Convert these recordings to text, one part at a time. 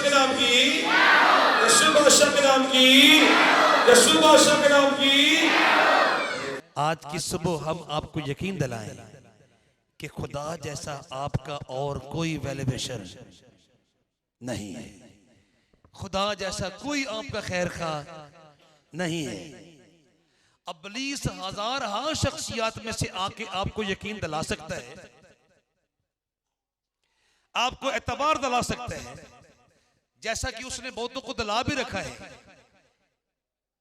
बादशाह के नाम की, यीशु बादशाह के नाम की, यीशु बादशाह के नाम की। आज की सुबह हम आपको यकीन दिलाएं कि खुदा जैसा आपका और कोई वेलिवेशन नहीं है, खुदा जैसा कोई आपका खैर खा नहीं है। इब्लीस हजार हाँ शख्सियत में से आके आपको यकीन दिला सकता है, आपको एतबार दिला सकता है, जैसा कि उसने बहुतों को दिला भी रखा है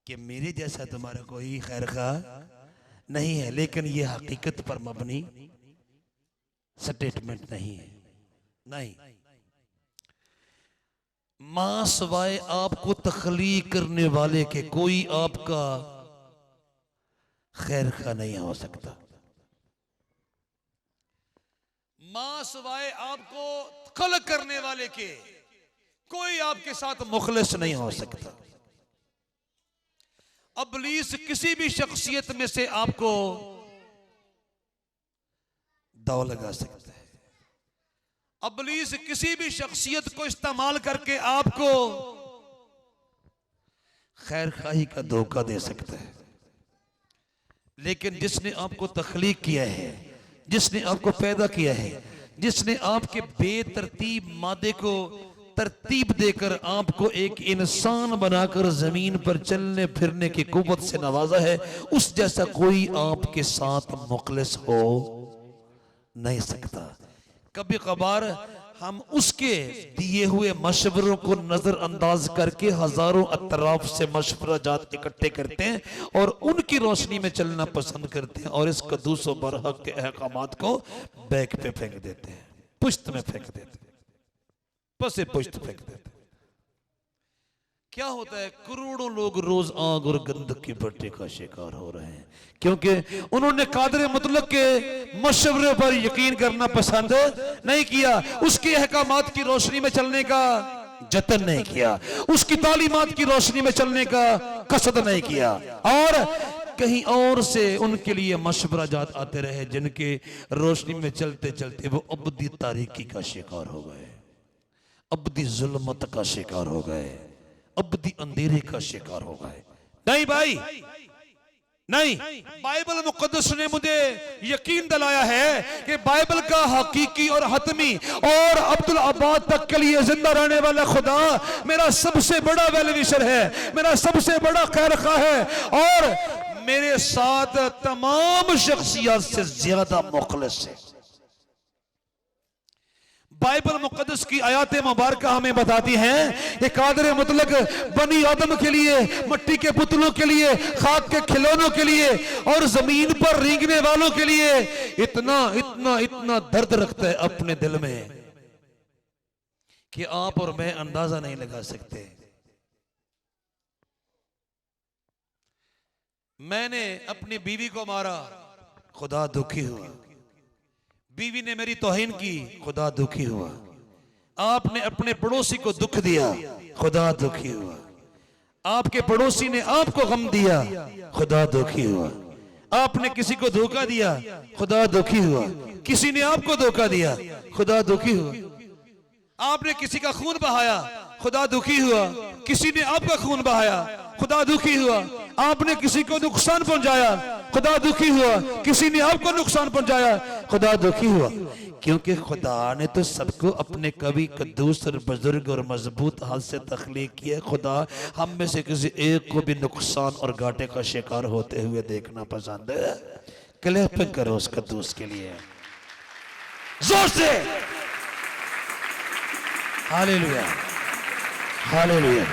कि मेरे जैसा तुम्हारा कोई खैर खा नहीं है। लेकिन यह हकीकत पर मबनी स्टेटमेंट नहीं है। नहीं, मां सवाए आपको तख्लीक करने वाले के कोई आपका खैर खा नहीं हो सकता। मां सवाए आपको खलक करने वाले के कोई आपके साथ मुखलिस नहीं हो सकता। इब्लीस किसी भी शख्सियत में से आपको दाव लगा सकता है। इब्लीस किसी भी शख्सियत को इस्तेमाल करके आपको खैर खाही का धोखा दे सकता है। लेकिन जिसने आपको तख्लीक किया है, जिसने आपको पैदा किया है, जिसने आपके बेतरतीब मादे को तरतीब देकर आपको एक इंसान बनाकर जमीन पर चलने फिरने की कुव्वत से नवाजा है, उस जैसा कोई आपके साथ मुखलिस हो नहीं सकता। कभी कभार हम उसके दिए हुए मशवरों को नजरअंदाज करके हजारों अतराफ से मशवरा जात इकट्ठे करते हैं और उनकी रोशनी में चलना पसंद करते हैं और इस कदूस व बरहक के अहकामात को बैक पे फेंक देते हैं, पुश्त में फेंक देते हैं, पसे पुश्त फेंक देते हैं। क्या होता है, करोड़ों लोग रोज आग और गंधक की भट्टी का शिकार हो रहे हैं क्योंकि उन्होंने कादर मुतलक के मशवरे पर यकीन करना पसंद नहीं किया, उसके अहकामात की रोशनी में चलने का जतन नहीं किया, उसकी तालीमात की रोशनी में चलने का कसद नहीं किया और कहीं और से उनके लिए मशवरा जात आते रहे जिनके रोशनी में चलते चलते वो अब्दी तारीकी का शिकार हो गए, अब्दी जुल्मत का शिकार हो गए, अब्दी अंधेरे का शिकार हो गए। नहीं भाई नहीं, बाइबल मुकद्दस ने मुझे यकीन दिलाया है कि बाइबल का हकीकी और हतमी और अब्दुल अब्बाद तक के लिए जिंदा रहने वाला खुदा मेरा सबसे बड़ा वेलविशर है, मेरा सबसे बड़ा खैर खा है और मेरे साथ तमाम शख्सियत से ज्यादा मुखलिस है। बाइबल मुकद्दस की आयत मुबारक हमें बताती हैं कि कादर मुतलक बनी आदम के लिए, मट्टी के पुतलों के लिए, खाक के खिलौनों के लिए और जमीन पर रेंगने वालों के लिए इतना इतना इतना दर्द रखता है अपने दिल में कि आप और मैं अंदाजा नहीं लगा सकते। मैंने अपनी बीवी को मारा, खुदा दुखी हुआ। बीवी ने मेरी तौहीन की, खुदा दुखी हुआ। आपने अपने पड़ोसी को दुख दिया, खुदा दुखी हुआ। आपके पड़ोसी ने आपको गम दिया, खुदा दुखी हुआ। आपने किसी को धोखा दिया, खुदा दुखी हुआ। किसी ने आपको धोखा दिया, खुदा दुखी हुआ। आपने किसी का खून बहाया, खुदा दुखी हुआ। किसी ने आपका खून बहाया, खुदा दुखी हुआ। आपने किसी को नुकसान पहुंचाया, खुदा दुखी हुआ। किसी ने आपको नुकसान पहुंचाया, खुदा दुखी हुआ। क्योंकि खुदा ने तो सबको अपने कवि, कद्दूस और बुजुर्ग और मजबूत हाथ से तख्लीक किया। खुदा हम में से किसी एक को भी नुकसान और घाटे का शिकार होते हुए देखना पसंद है। क्लैपिंग करो उस कद्दूस के लिए जोर से। Hallelujah, hallelujah.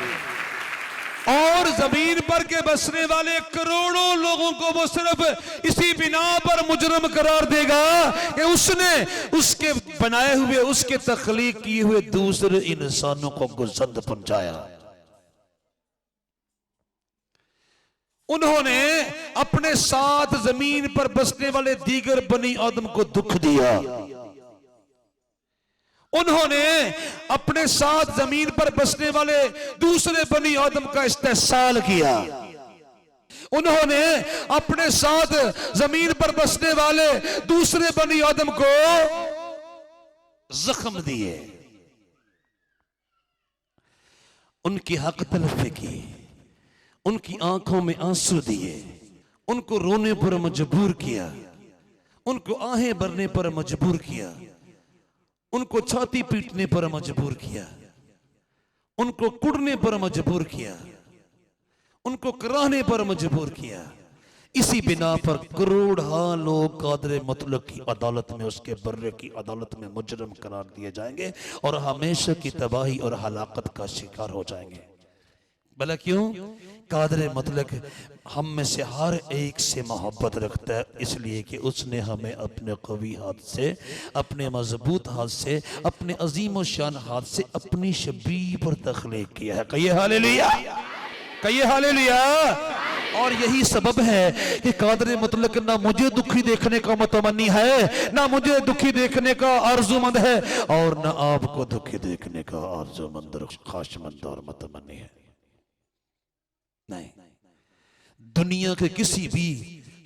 और जमीन पर के बसने वाले करोड़ों लोगों को वो सिर्फ इसी बिना पर मुजरम करार देगा कि उसने उसके बनाए हुए, उसके तख्लीक किए हुए दूसरे इंसानों को गुज़र पहुंचाया। उन्होंने अपने साथ जमीन पर बसने वाले दीगर बनी आदम को दुख दिया। उन्होंने अपने साथ जमीन पर बसने वाले दूसरे बनी आदम का इस्तेहसाल किया। उन्होंने अपने साथ जमीन पर बसने वाले दूसरे बनी आदम को जख्म दिए। उनकी हक तलफी की, उनकी आंखों में आंसू दिए, उनको रोने पर मजबूर किया, उनको आहें भरने पर मजबूर किया, उनको छाती पीटने पर मजबूर किया, उनको कुड़ने पर मजबूर किया, उनको कराहने पर मजबूर किया। इसी बिना पर करोड़ा लोग कादरे मतलब की अदालत में, उसके बर्रे की अदालत में मुजरम करार दिए जाएंगे और हमेशा की तबाही और हलाकत का शिकार हो जाएंगे। भला क्यों? कादरे मतलब हम में से हर एक से मोहब्बत रखता है, इसलिए कि उसने हमें अपने कवी हाथ से, अपने मजबूत हाथ से, अपने अजीम शान हाथ से अपनी शबीह पर तख्लीक किया है। कहिए हालेलुया, कहिए हालेलुया। और यही सबब है कि कादरे मुतलक ना मुझे दुखी देखने का मुतमन्नी है, ना मुझे दुखी देखने का आरज़ूमंद है, और ना आपको दुखी देखने का आरज़ूमंद और ख्वाहिशमंद और मुतमन्नी है। नहीं, दुनिया के किसी भी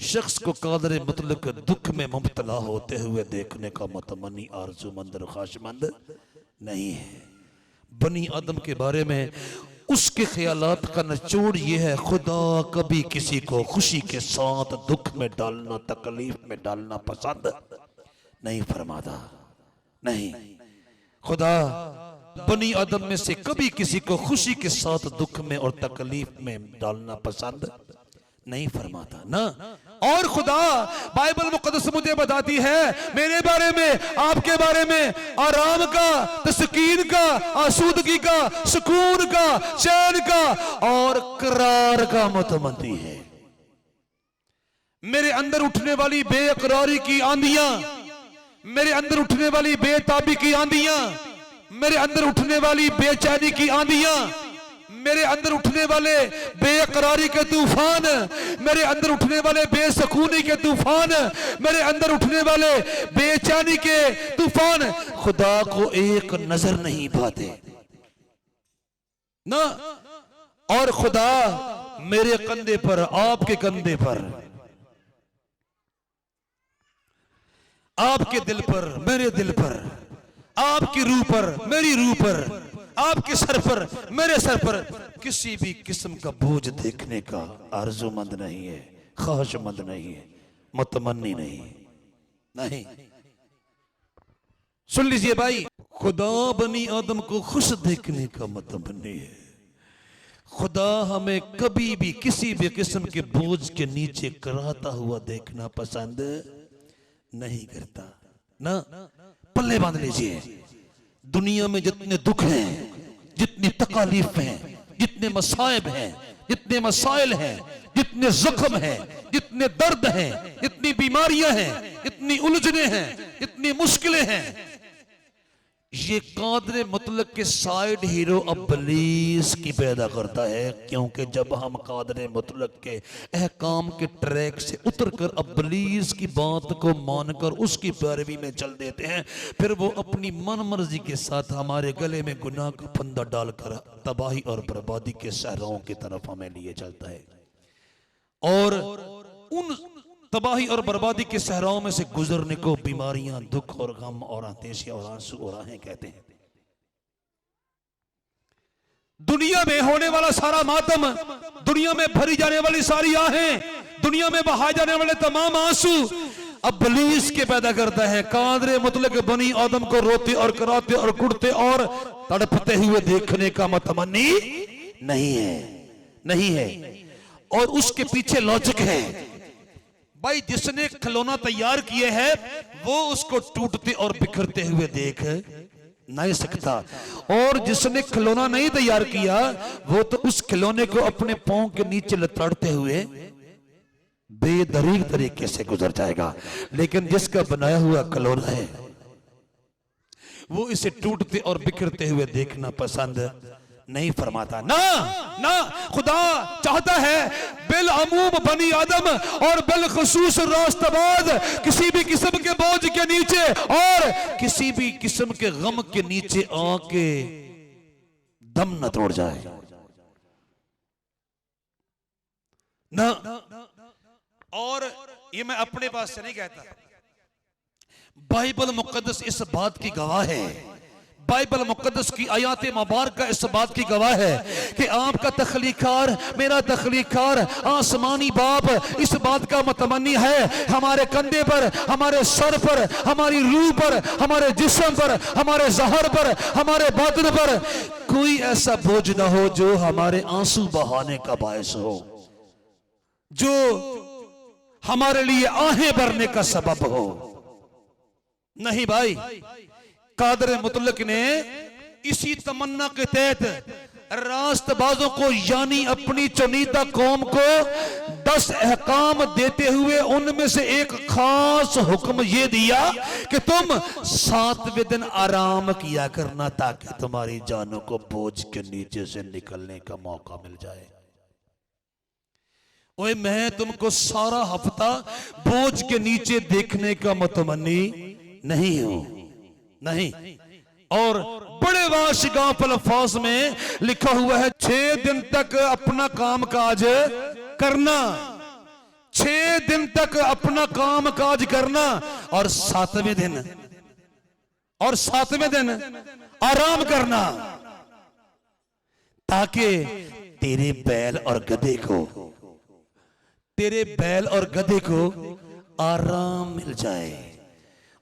शख्स को कादरे मुतलक दुख में मुब्तला होते हुए देखने का मुतमन्नी, आरज़ूमंद और ख्वाहिशमंद नहीं है। बनी आदम के बारे में उसके ख्यालात का निचोड़ ये है, खुदा कभी किसी को खुशी के साथ दुख में डालना, तकलीफ में डालना पसंद नहीं फरमाता। नहीं, खुदा बनी आदम में से कभी किसी को खुशी के साथ दुख में और तकलीफ में डालना पसंद नहीं फरमाता ना। और खुदा बाइबल मुकद्दस मुझे बताती है मेरे बारे में, आपके बारे में, आराम का, तस्कीन का, आसूदगी का, सुकून का, चैन का और करार का मुतमन्नी है। मेरे अंदर उठने वाली बेकरारी की आंधियां, मेरे अंदर उठने वाली बेताबी की आंधियां, मेरे अंदर उठने वाली बेचैनी की आंधियां, मेरे अंदर उठने वाले बेकरारी के तूफान, मेरे अंदर उठने वाले बेसकूनी के तूफान, मेरे अंदर उठने वाले बेचैनी के तूफान खुदा को एक नजर नहीं पाते ना। और खुदा मेरे कंधे पर, आपके कंधे पर, आपके दिल पर, मेरे दिल पर, आपकी रूह पर, मेरी रूह पर, आपके सर पर, मेरे सर पर किसी भी किस्म का बोझ देखने का आरज़ूमंद नहीं है, ख्वाहिशमंद नहीं है, मुतमन्नी नहीं, नहीं। सुन लीजिए भाई, खुदा बनी आदम को खुश देखने का मुतमन्नी है। खुदा हमें कभी भी किसी भी किस्म के बोझ के नीचे कराहता हुआ देखना पसंद नहीं करता ना। पल्ले बांध लीजिए, दुनिया में जितने दुख हैं, जितनी तकालीफ हैं, जितने मसाइब हैं, जितने मसाइल हैं, जितने जख्म हैं, जितने दर्द हैं, जितनी बीमारियां हैं, इतनी उलझने हैं, इतनी मुश्किलें हैं, ये कादरे मुतलक के साइड हीरो इब्लीस की पैदा करता है। क्योंकि जब हम कादरे मुतलक के अहकाम के ट्रैक से उतरकर इब्लीस की बात को मानकर उसकी पैरवी में चल देते हैं, फिर वो अपनी मन मर्जी के साथ हमारे गले में गुनाह का फंदा डालकर तबाही और बर्बादी के सहराओं की तरफ हमें लिए चलता है। और उन तबाही और बर्बादी के सहराओं में से गुजरने को बीमारियां, दुख और गम और अंदेशे और आंसू और आहें कहते हैं। दुनिया में होने वाला सारा मातम, दुनिया में भरी जाने वाली सारी आहें, दुनिया में बहाए जाने वाले तमाम आंसू इब्लीस के पैदा करता है। कादरे मुतलक बनी आदम को रोते और कराते और कुड़ते और तड़पते हुए देखने का मुतमन्नी नहीं है, नहीं है। और उसके पीछे लॉजिक है भाई, जिसने खिलौना तैयार किए हैं वो उसको टूटते और बिखरते हुए देख नहीं सकता, और जिसने खिलौना नहीं तैयार किया वो तो उस खिलौने को अपने पांव के नीचे लताड़ते हुए बेदरीग तरीके से गुजर जाएगा। लेकिन जिसका बनाया हुआ खिलौना है वो इसे टूटते और बिखरते हुए देखना पसंद नहीं फरमाता ना। ना, खुदा चाहता है बिल अमूम बनी आदम और बिल खसूस रास्तबाद किसी भी किस्म के बोझ के नीचे और किसी भी किस्म के गम के नीचे आके दम न तोड़ जाए ना। और ये मैं अपने पास से नहीं कहता, बाइबल मुकद्दस इस बात की गवाह है, बाइबल मुकद्दस की आयात मुबारक इस बात की गवाह है कि आपका तख्लीकार, मेरा तख्लीकार आसमानी बाप इस बात का मुतमन्नी है हमारे कंधे पर, हमारे सर पर, हमारी रूह पर, हमारे जिस्म पर, हमारे ज़हर पर, हमारे बातिन पर कोई ऐसा बोझ ना हो जो हमारे आंसू बहाने का बायस हो, जो हमारे लिए आहें भरने का सबब हो। नहीं भाई, कादर मुतलक ने इसी तमन्ना के तहत रास्तबाजों को यानी अपनी चुनीदा कौम को 10 अहकाम देते हुए उनमें से एक खास हुक्म यह दिया कि तुम 7वें दिन आराम किया करना ताकि तुम्हारी जानों को बोझ के नीचे से निकलने का मौका मिल जाए। ओए मैं तुमको सारा हफ्ता बोझ के नीचे देखने का मुतमन्नी नहीं हूं, नहीं। और बड़े वाशिगाफ अल्फाज में लिखा हुआ है 6 दिन तक अपना काम काज करना, 6 दिन तक अपना काम काज करना और 7वें दिन आराम करना ताकि तेरे बैल और गधे को आराम मिल जाए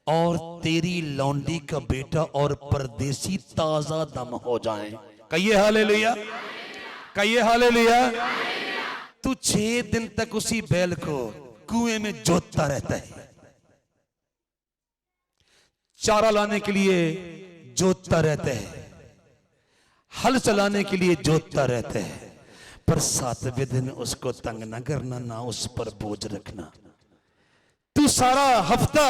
और तेरी लौंडी का बेटा और परदेसी ताजा दम हो जाए। कहिए हालेलुया, कहिए हालेलुया। तू 6 दिन तक उसी बैल को कुएं में जोतता रहता है, चारा लाने के लिए जोतता रहता है, हल चलाने के लिए जोतता रहता है, पर 7वें दिन उसको तंग न करना, ना उस पर बोझ रखना। तू सारा हफ्ता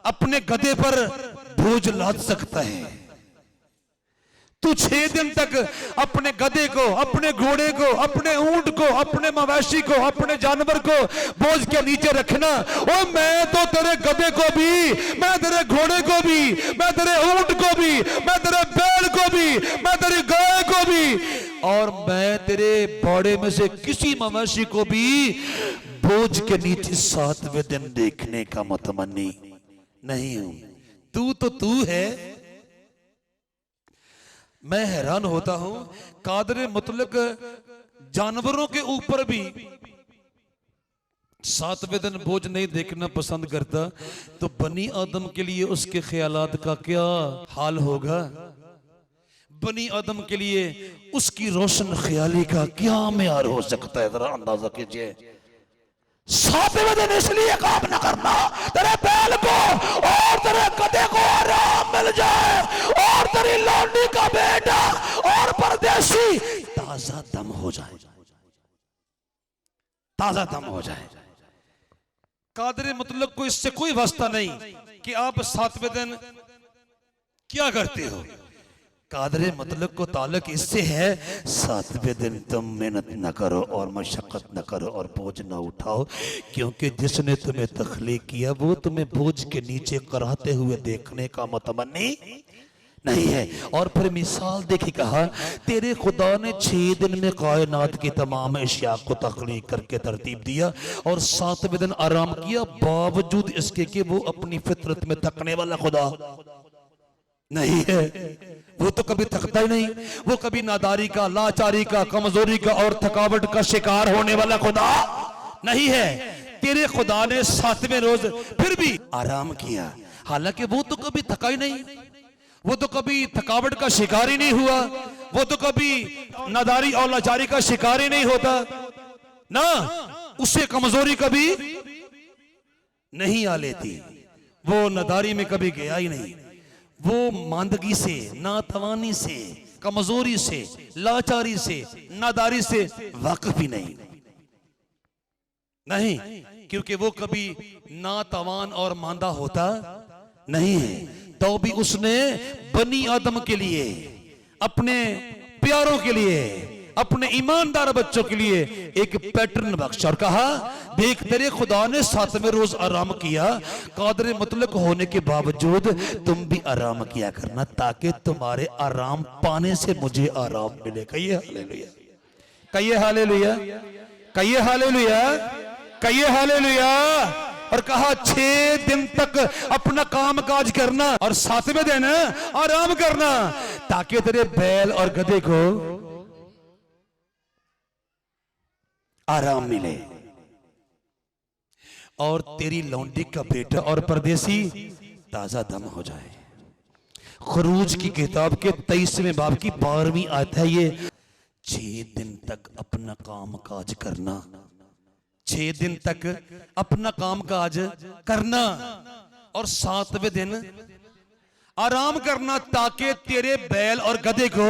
अपने गधे पर बोझ लाद सकता है, तू 6 दिन तक अपने गधे को, अपने घोड़े को, अपने ऊंट को, अपने मवेशी को, अपने जानवर को बोझ के नीचे रखना। और मैं तो तेरे गधे को भी, मैं तेरे घोड़े को भी, मैं तेरे ऊंट को भी, मैं तेरे बैल को भी, मैं तेरी गाय को भी और मैं तेरे बाड़े में से किसी मवेशी को भी बोझ के नीचे 7वें दिन देखने का मुतमन्नी नहीं हूं। तू है। मैं हैरान होता हूं, कादर मुतलक जानवरों के ऊपर भी 7वें दिन बोझ नहीं देखना पसंद करता, तो बनी आदम के लिए उसके ख्यालात का क्या हाल होगा? बनी आदम के लिए उसकी रोशन ख्याली का क्या मेयार हो सकता है? जरा अंदाजा कीजिए। 7वें दिन इसलिए काम न करना तेरे बैल को और तेरे गधे को आराम मिल जाए और तेरी लौंडी का बेटा और परदेसी ताजा दम हो जाए, ताजा दम हो जाए। कादर मुतलक को इससे कोई वास्ता नहीं कि आप 7वें दिन क्या करते हो। कादर मतलब को ताल्लुक इससे है 7वें दिन तुम मेहनत न करो और मशक्कत न करो और बोझ न उठाओ, क्योंकि जिसने तुम्हें तख्लीक किया वो तुम्हें बोझ के नीचे कराते हुए देखने का मुतमन्नी नहीं है। और फिर मिसाल देखी, कहा तेरे खुदा ने 6 दिन में कायनात की तमाम अशिया को तख्लीक करके तरतीब दिया और 7वें दिन आराम किया, बावजूद इसके कि वो अपनी फितरत में थकने वाला खुदा नहीं है। वो तो कभी थकता ही नहीं, वो कभी नादारी का, लाचारी का, कमजोरी का और थकावट का शिकार होने वाला खुदा नहीं है। तेरे खुदा ने 7वें रोज फिर भी आराम किया, हालांकि वो तो कभी थका ही नहीं, वो तो कभी थकावट का शिकार ही नहीं हुआ, वो तो कभी नादारी और लाचारी का शिकार ही नहीं होता ना, उससे कमजोरी कभी नहीं आ लेती, वो नादारी में कभी गया ही नहीं, वो मांदगी से, नातवानी से, कमजोरी से, लाचारी से, नादारी से वाकिफ ही नहीं, क्योंकि वो कभी नातवान और मांदा होता नहीं है। तो भी उसने बनी आदम के लिए, अपने प्यारों के लिए, अपने ईमानदार बच्चों के लिए एक पैटर्न बख्शा और कहा देख तेरे खुदा ने 7वें रोज आराम किया, कादर मुतलक होने के बावजूद तुम भी आराम किया करना ताकि तुम्हारे आराम पाने से मुझे आराम मिले। कहिए हालेलुया, कहिए हालेलुया, कहिए हालेलुया, कहिए हालेलुया। और कहा 6 दिन तक अपना काम काज करना और 7वें दिन आराम करना, ताकि तेरे बैल और गधे को आराम मिले और तेरी लौंडी का बेटा और परदेसी ताजा दम हो जाए। खरूज की किताब के 23वें बाब की 12वीं आयत है ये। 6 दिन तक अपना काम काज करना, 6 दिन तक अपना काम काज करना और 7वें दिन आराम करना, ताकि तेरे बैल और गधे को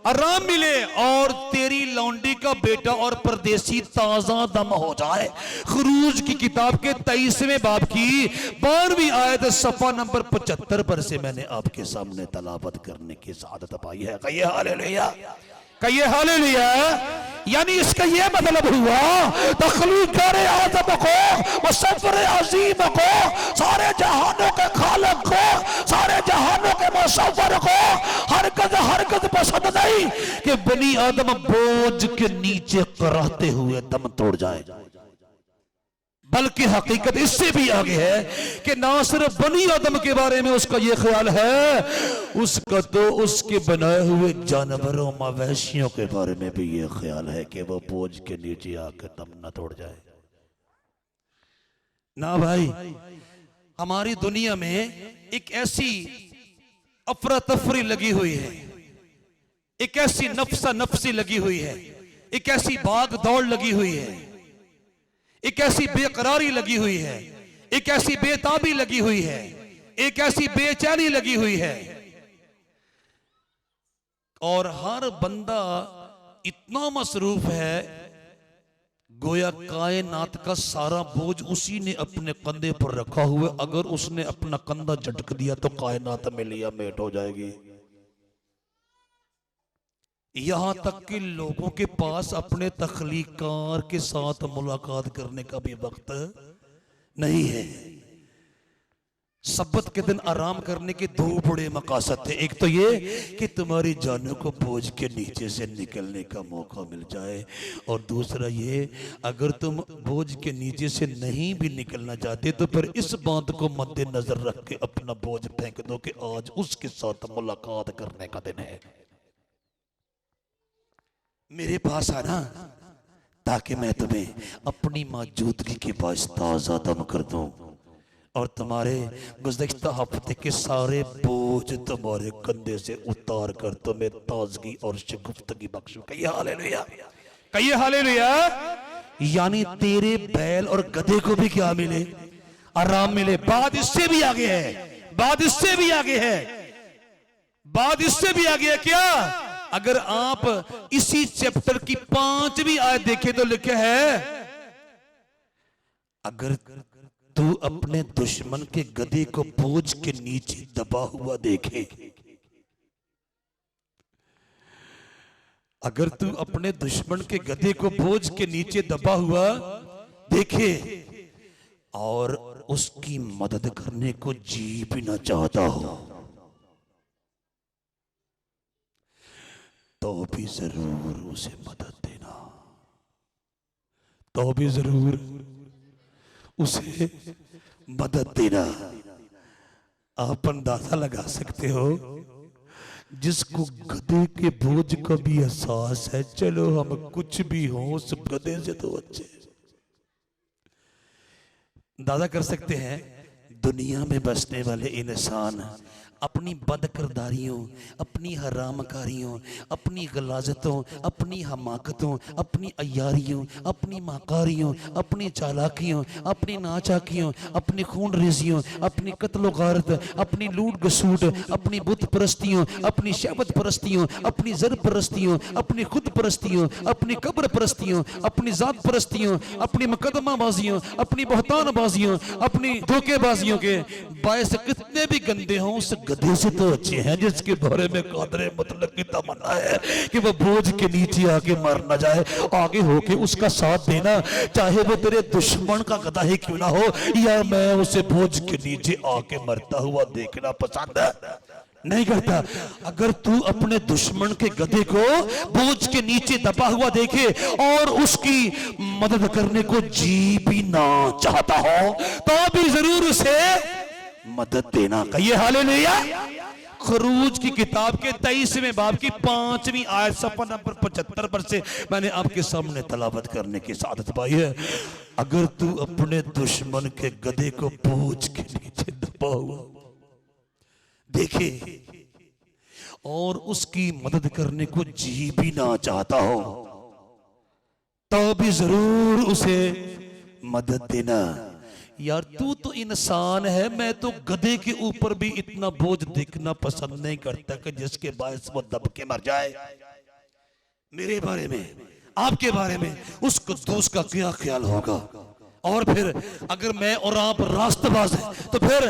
आराम मिले और तेरी लौंडी का बेटा और परदेसी ताजा दम हो जाए। खरूज की किताब के 23वें बाब की 12वीं आयत सफा नंबर 75 पर से मैंने आपके सामने तलावत करने की सादत पाई है। कहिए हालेलुया, कहिए हालेलुया। यानी इसका यह मतलब हुआ तख्लीक़ आज़म को, मुसव्विर अज़ीम को, सारे जहानों के खालिक को, सारे जहानों के मुसव्विर को हरकत पसंद नहीं कि बनी आदम बोझ के नीचे कराहते हुए दम तोड़ जाए, बल्कि हकीकत इससे भी आगे है कि ना सिर्फ बनी आदम के बारे में उसका यह ख्याल है, उसका तो उसके बनाए हुए जानवरों मवेशियों के बारे में भी यह ख्याल है कि वो बोझ के नीचे आकर दम न तोड़ जाए। ना भाई, हमारी दुनिया में एक ऐसी अफरा तफरी लगी हुई है, एक ऐसी नफ्सा नफ्सी लगी हुई है, एक ऐसी भाग दौड़ लगी हुई है, एक ऐसी बेकरारी लगी हुई है, एक ऐसी बेताबी लगी हुई है, एक ऐसी बेचैनी लगी हुई है और हर बंदा इतना मसरूफ है गोया कायनात का सारा बोझ उसी ने अपने कंधे पर रखा हुआ। अगर उसने अपना कंधा झटक दिया तो कायनात में लिया मेट हो जाएगी। यहां तक कि लोगों के पास अपने तख्लीकार के साथ मुलाकात करने का भी वक्त नहीं है। सब्बत के दिन आराम करने के 2 बड़े मकासद थे। एक तो ये कि तुम्हारी जानों को बोझ के नीचे से निकलने का मौका मिल जाए, और दूसरा ये अगर तुम बोझ के नीचे से नहीं भी निकलना चाहते तो फिर इस बात को मद्देनजर रख के अपना बोझ फेंक दो कि आज उसके साथ मुलाकात करने का दिन है। मेरे पास आना ताकि मैं तुम्हें अपनी मौजूदगी के पास ताजा दम कर दूं और तुम्हारे गुज़श्ता हफ्ते के सारे बोझ तुम्हारे कंधे से उतार कर तुम्हें ताजगी और शगुफ्तगी बख्शूं। कहिए हालेलुया, कहिए हालेलुया। यानी तेरे बैल और गधे को भी क्या मिले? आराम मिले। बात इससे भी आगे है, बात इससे भी आगे है, बात इससे भी आगे है। क्या? अगर आप इसी चैप्टर की 5वीं आयत देखें तो लिखा है, अगर तू अपने दुश्मन के गधे को बोझ के नीचे दबा हुआ देखे, अगर तू अपने दुश्मन के गधे को बोझ के नीचे दबा हुआ देखे और उसकी मदद करने को जी भी ना चाहता हो तो भी जरूर उसे मदद देना, तो भी जरूर उसे मदद देना। आप अंदाजा लगा सकते हो, जिसको गधे के बोझ का भी एहसास है, चलो हम कुछ भी हो उस गधे से तो अच्छे। अंदाजा कर सकते हैं दुनिया में बसने वाले इंसान अपनी बदकिरदारियों, अपनी हरामकारियों, अपनी गलाजतों, अपनी हमाकतों, अपनी अयारियों, अपनी माकारियों, अपनी चालाकियों, अपनी नाचाकियों, अपनी खून रेजियों, अपनी कत्लो गारत, अपनी लूट गसूट, अपनी बुत परस्तियों, अपनी शहवत परस्तियों, अपनी जर परस्तियों, अपनी खुद परस्तियों, अपनी कब्र परस्तियों, अपनी जात परस्तियों, अपनी मुकदमाबाजियों, अपनी बहतानबाजियों, अपनी धोखेबाजियों के बायस कितने भी गंदे हों उस गधे से तो अच्छे हैं जिसके बारे में कादरे मतलब की तमन्ना है कि वो बोझ के नीचे आके मर न जाए। आगे होके उसका साथ देना, चाहे वो तेरे दुश्मन का गधा ही क्यों ना हो, या मैं उसे बोझ के नीचे आके मरता हुआ देखना पसंद है। नहीं करता। अगर तू अपने दुश्मन के गधे को बोझ के नीचे दबा हुआ देखे और उसकी मदद करने को जी भी ना चाहता हो तो भी जरूर उसे मदद देना। कहिए हालेलुया। खरूज की किताब के 23वें बाब की 5वीं आयत सफ़ा नंबर 75 पर से मैंने आपके सामने तलावत करने की सादत पाई है। अगर तू अपने दुश्मन के गधे को बोझ के नीचे दबा हुआ देखे और उसकी मदद करने को जी भी ना चाहता हो तो भी जरूर उसे मदद देना। यार तू तो इंसान है, मैं तो गधे के ऊपर भी इतना बोझ देखना पसंद नहीं करता कि जिसके बायस वो दब के मर जाए। मेरे बारे में, आपके बारे में उस कुद्दूस का क्या ख्याल होगा? और फिर अगर मैं और आप रास्तबाज हैं तो फिर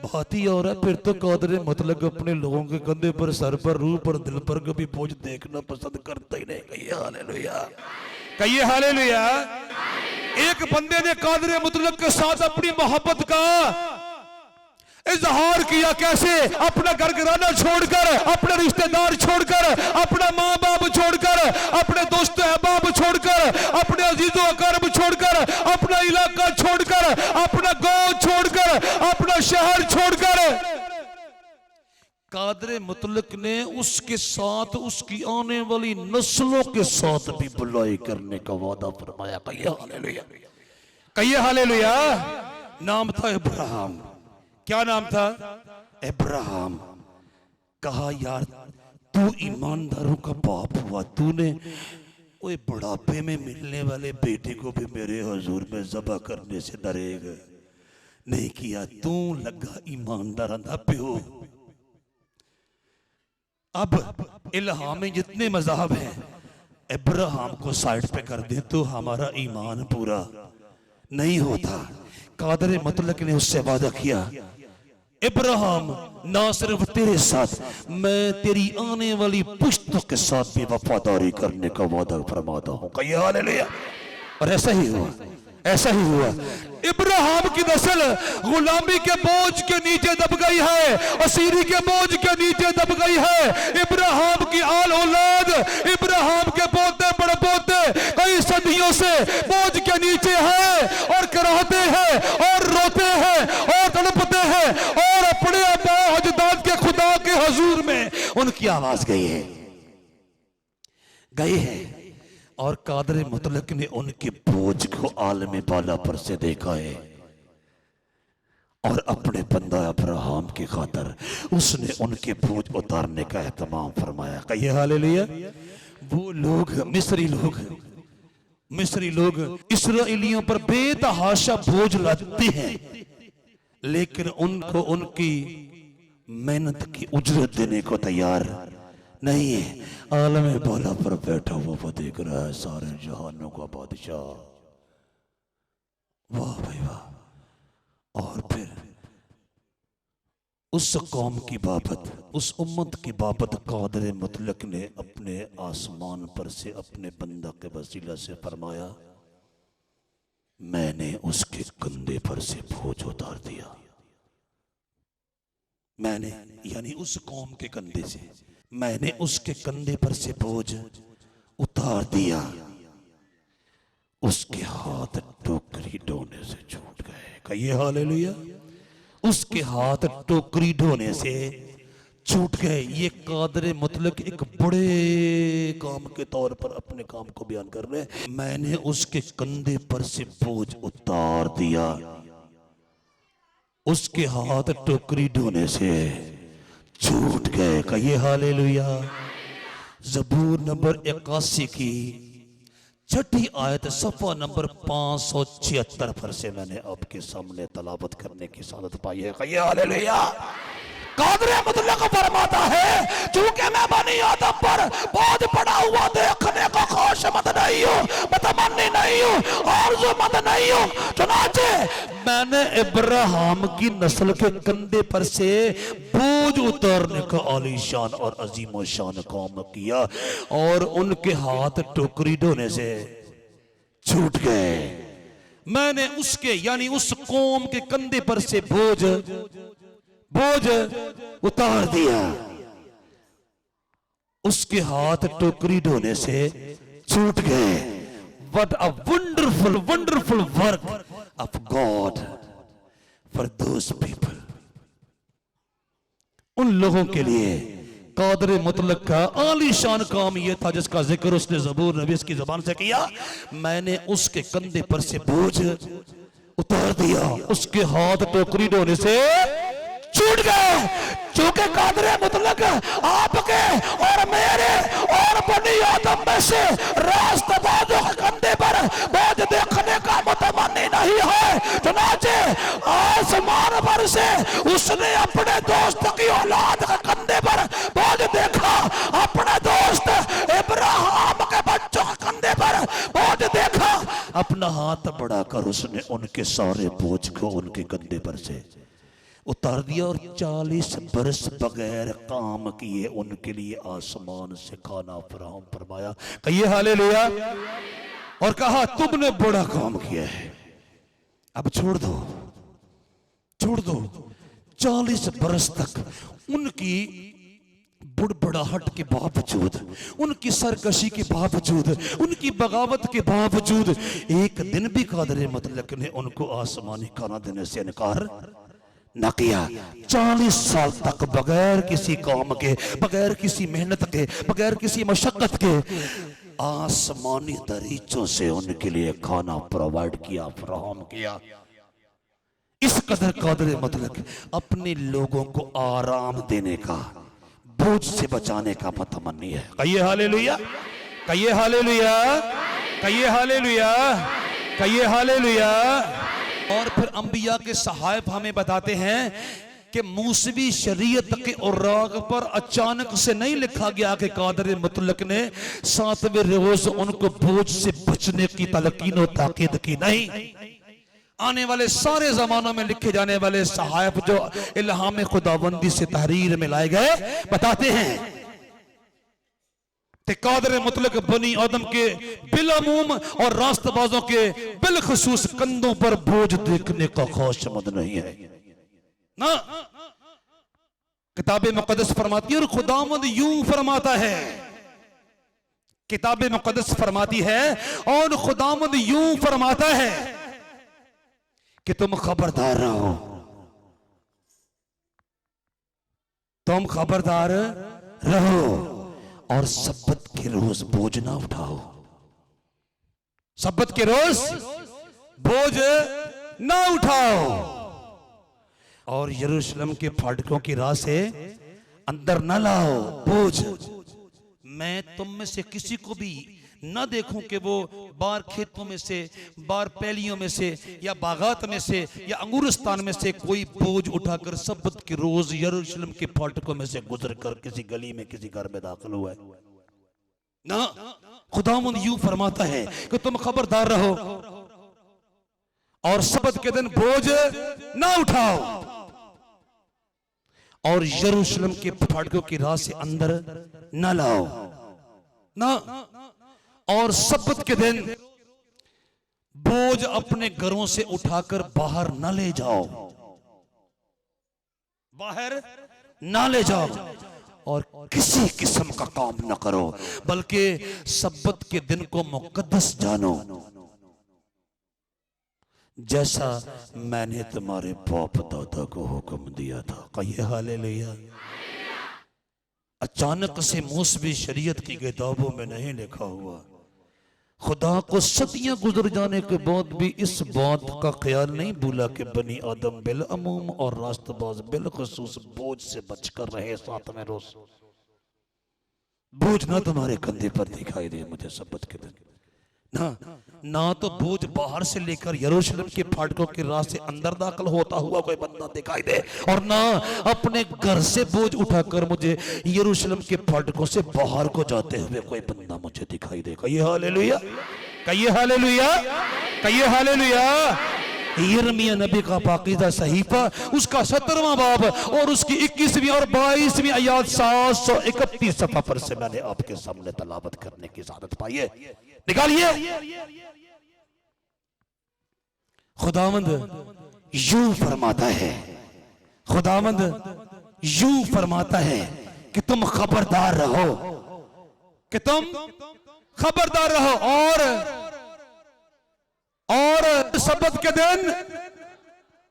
बात ही और है। फिर तो कादरे मतलब अपने लोगों के कंधे पर, सर पर, रूह पर, दिल पर कभी बोझ देखना पसंद करता ही नहीं। कहिए हालेलुया, कहिए हालेलुया। एक बंदे ने कादरे मुतलक के साथ अपनी मोहब्बत का इजहार किया। कैसे? अपना घर घराना छोड़कर, अपने रिश्तेदार छोड़कर, अपना माँ बाप छोड़कर, अपने दोस्त अहबाब छोड़कर, अपने अजीजों अकरब छोड़कर, अपना इलाका छोड़कर, अपना गांव छोड़कर, अपना शहर छोड़कर कादरे मुतलक ने उसके साथ उसकी आने वाली नस्लों के साथ भी बुलाई करने का वादा फरमाया। कहिए हालेलुया, कहिए हालेलुया। नाम था इब्राहिम। क्या नाम था? इब्राहिम। कहा यार तू ईमानदारों का बाप हुआ, तूने ओए बुढ़ापे में मिलने वाले बेटे को भी मेरे हुजूर में ज़बह करने से डरेगा? नहीं किया। तू लगा ईमानदार अंधा प्यो। अब इल्हाम में जितने मज़हब हैं इब्राहिम को साइड पे कर दे तो हमारा ईमान पूरा नहीं होता। कादरे मुतलक ने उससे वादा किया, इब्राहिम ना सिर्फ तेरे साथ, मैं तेरी आने वाली पुश्तों के साथ भी वफादारी करने का वादा फरमाता हूं। कहिए हालेलुया। और ऐसा ही हुआ, ऐसा ही हुआ। इब्राहिम की नस्ल गुलामी के बोझ के नीचे दब गई है, असीरी के बोझ के नीचे दब गई है। इब्राहिम की आल औलाद, इब्राहिम के पोते बड़पोते कई सदियों से बोझ के नीचे है और कराहते हैं और रोते हैं और तड़पते हैं और अपने अब्बा अजदाद के खुदा के हुजूर में उनकी आवाज गई है, गई है। और कादरे मुतलक ने उनके बोझ को आलम बाला पर से देखा है और अपने बंदा अब्राहम की खातर उसने उनके बोझ उतारने का एहतमाम फरमाया। कहिए हालेलुया। वो लोग मिस्री लोग इसराइलियों पर बेतहाशा बोझ लादते हैं, लेकिन उनको उनकी मेहनत की उजरत देने को तैयार नहीं है। आलम बाला पर बैठा हुआ वो देख रहा है सारे जहानों का बादशाह। वाह भाई वाह। और फिर उस कौम की बाबत, उस उम्मत की बाबत कादरे मुतलक ने अपने आसमान पर से अपने बंदा के वसीला से फरमाया, मैंने उसके कंधे पर से बोझ उतार दिया। मैंने यानी उस कौम के कंधे से, मैंने उसके कंधे पर से बोझ उतार दिया। उसके हाथ टोकरी ढोने से छूट गए। कहिए हालेलुया। उसके हाथ टोकरी ढोने से छूट गए। ये कादरे मुतलक एक बड़े काम के तौर पर अपने काम को बयान कर रहे हैं। मैंने उसके कंधे पर से बोझ उतार दिया। उसके हाथ टोकरी ढोने से छूट गए। कहिए हालेलुया। ज़बूर नंबर 81 की 6ठी आयत सफ़ा नंबर 576 पर से मैंने आपके सामने तलावत करने की सादत पाई है। कहिए हालेलुया। कादरे मुतलक फरमाता है, चूंकि मैं बनी आदम पर बोझ पड़ा हुआ देखने को ख्वाहिशमंद नहीं हूँ, मतमन्नी नहीं हूँ, आरज़ूमंद नहीं हूँ, चुनाचे मैंने इब्राहिम की नस्ल के कंधे पर से बोझ उतारने का आलीशान और अजीम शान काम किया और उनके हाथ टोकरी ढोने से छूट गए। मैंने उसके यानी उस कौम के कंधे पर से बोझ बोझ उतार दिया। उसके हाथ टोकरी ढोने से छूट गए। What a wonderful, wonderful work of God for those people. उन लोगों के लिए कादर मुतलक का आलीशान काम यह था जिसका जिक्र उसने ज़बूर नबी की ज़बान से किया। मैंने उसके कंधे पर से बोझ उतार दिया, उसके हाथ टोकरी ढोने से छूट गए। चूंकि कादर मुतलक आपके और मेरे और बनी आदम में से रास्तबाजों के कंधे पर बोझ देखने का मुतमन्नी नहीं है, चुनाचे आसमान पर से उसने अपने दोस्त की औलाद के कंधे पर बोझ देखा। अपने दोस्त इब्राहिम के बच्चों के कंधे पर बोझ देखा। अपना हाथ बढ़ाकर उसने उनके सारे बोझ को उनके कंधे पर से उतार दिया और 40 बरस बगैर काम किए उनके लिए आसमान से खाना फराहम फरमाया। कहिए हालेलुया। और कहा तुमने बड़ा काम किया है, अब छोड़ दो, छोड़ दो। 40 बरस तक उनकी बुड़बड़ाहट के बावजूद, उनकी सरकशी के बावजूद, उनकी बगावत के बावजूद एक दिन भी कादर मुतलक ने उनको आसमानी खाना देने से इनकार न किया। 40 साल तक बगैर किसी काम के, बगैर किसी मेहनत के, बगैर किसी मशक्कत के आसमानी दरीचों से उनके लिए खाना प्रोवाइड किया, फराहम किया। इस कदर कादर मुतलक अपने लोगों को आराम देने का, बोझ से बचाने का मुतमन्नी है। कहिए हालेलुया, कहिए हालेलुया, कहिए हालेलुया, कहिए हालेलुया। और फिर अंबिया के सहायब हमें बताते हैं कि मूसवी शरीयत के औराग पर अचानक से नहीं लिखा गया कि कादर मुतलक ने 7वें रोज उनको बोझ से बचने की तलकीन और ताकीद की। नहीं, आने वाले सारे जमानों में लिखे जाने वाले सहायब जो इल्हाम खुदाबंदी से तहरीर में लाए गए बताते हैं कादर मुतलक बनी आदम के बिलअमूम और रास्तबाजों के बिलखसूस कंधों पर बोझ देखने का ख्वाहिशमंद नहीं है ना। किताबे मुकद्दस फरमाती है और खुदावंद यूं फरमाता है, किताबे मुकद्दस फरमाती है और खुदावंद यूं फरमाता है कि तुम खबरदार रहो, तुम खबरदार रहो और सब्बत के रोज बोझ ना उठाओ, सब्बत के रोज बोझ ना उठाओ और यरूशलेम के फाटकों की राह से अंदर न लाओ बोझ। मैं तुम में से किसी को भी न देखूं कि वो बार खेतों में से, बार पैलियों में से या बागात में से या अंगूरस्तान में से कोई बोझ उठाकर सब्बत के रोज यरूशलेम के फाटकों में से गुजर कर किसी गली में किसी घर में दाखिल हुआ है ना। खुदावंद यूं फरमाता है कि तुम खबरदार रहो और सब्बत के दिन बोझ ना उठाओ और यरूशलेम के फाटकों की राह से अंदर न लाओ ना, और सब्बत के दिन बोझ अपने घरों से उठाकर बाहर न ले जाओ, बाहर न ले जाओ और किसी किस्म का काम न करो, बल्कि सब्बत के दिन को मुकद्दस जानो जैसा मैंने तुम्हारे बाप दादा को हुक्म दिया था। कहिए हालेलुया। अचानक से मूसवी शरीयत की किताबों में नहीं लिखा हुआ। खुदा को सदियां गुजर जाने के बाद भी इस बात का ख्याल नहीं भूला कि बनी आदम बिलअमूम और रास्तबाज बिलखसूस बोझ से बचकर रहे। 7वें रोज बोझ ना तुम्हारे कंधे पर दिखाई दे मुझे सब्बत के दिन, ना तो बोझ बाहर से लेकर यरूशलेम के फाटकों की राह से अंदर दाखिल होता हुआ कोई बंदा दिखाई दे, और ना अपने घर से बोझ उठाकर मुझे यरूशलेम के फाटकों से बाहर को जाते हुए कोई बंदा मुझे दिखाई दे। कहिए हालेलुया, कहिए हालेलुया, कहिए हालेलुया। यिर्मयाह नबी का पाकीज़ा सहीफा उसका 17वां बाब और उसकी 21वीं और 22वीं आयत 731 सफ़ा पर से मैंने आपके सामने तलावत करने की इजाजत पाई है। निकालिए। खुदावंद यूं फरमाता है, खुदावंद यूं फरमाता है कि तुम खबरदार रहो, कि तुम खबरदार रहो और सबत के दिन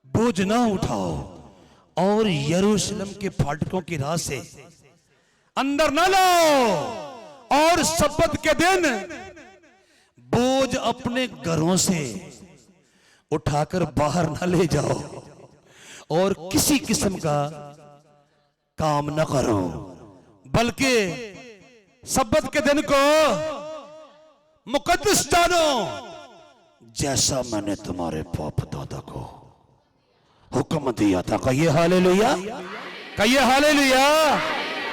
बोझ ना उठाओ और यरूशलेम के फाटकों की राह से अंदर न लाओ और सबत के दिन बोझ अपने घरों से उठाकर बाहर न ले जाओ और किसी किस्म का काम न करो, बल्कि सबत के दिन को मुकद्दस जानो, जैसा मैंने तुम्हारे बाप दादा को हुक्म दिया था। कहिए हालेलुया, कहिए हालेलुया।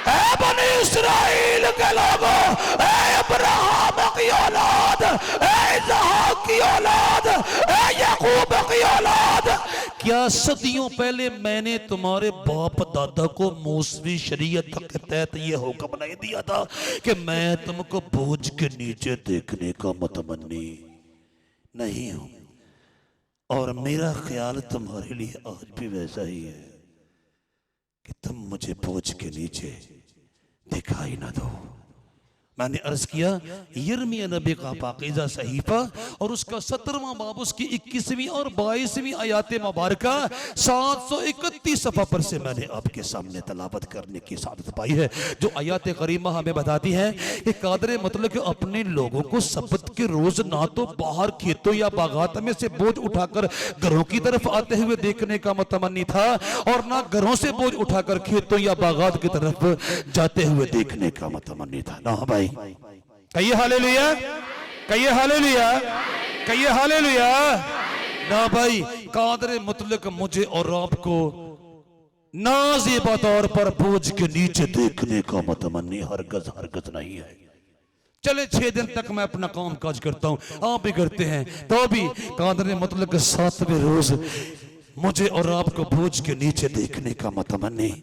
ऐ बनी इस्राएल के लोगों, ऐ अब्राहम की औलाद, ऐ इसहाक की औलाद, ऐ याकूब की औलाद, क्या सदियों पहले मैंने तुम्हारे बाप दादा को मूसवी शरीयत के तहत यह हुक्म नहीं दिया था कि मैं तुमको बोझ के नीचे देखने का मुतमन्नी नहीं हूं? और मेरा ख्याल तुम्हारे लिए आज भी वैसा ही है कि तुम मुझे बोझ के नीचे दिखाई ना दो। मैंने अर्ज किया यिर्मयाह नबी का पाकीज़ा सहीफा और उसका 17वां बाब उसकी 21वीं और 22वीं आयात मुबारका 731 सफ़ा पर से मैंने आपके सामने तलावत करने की सादत पाई है, जो आयात करीमा हमें बताती है कि कादर मतलब अपने लोगों को सबत के रोज ना तो बाहर खेतों या बागात में से बोझ उठाकर घरों की तरफ आते हुए देखने का मुतमन्नी था और ना घरों से बोझ उठाकर खेतों या बागात की तरफ जाते हुए देखने का मुतमन्नी था। ना भाई, कहिए हालेलुया, कहिए हालेलुया, कहिए हालेलुया। ना भाई, कादर मुतलक मुझे और आपको नाज़ेबा तौर पर बोझ के नीचे देखने का मुतमन्नी हरगज हरगज नहीं है। चले 6 दिन तक मैं अपना काम काज करता हूं, आप भी करते हैं, तो भी कादर मुतलक 7वें रोज मुझे और आपको बोझ के नीचे देखने का मुतमन्नी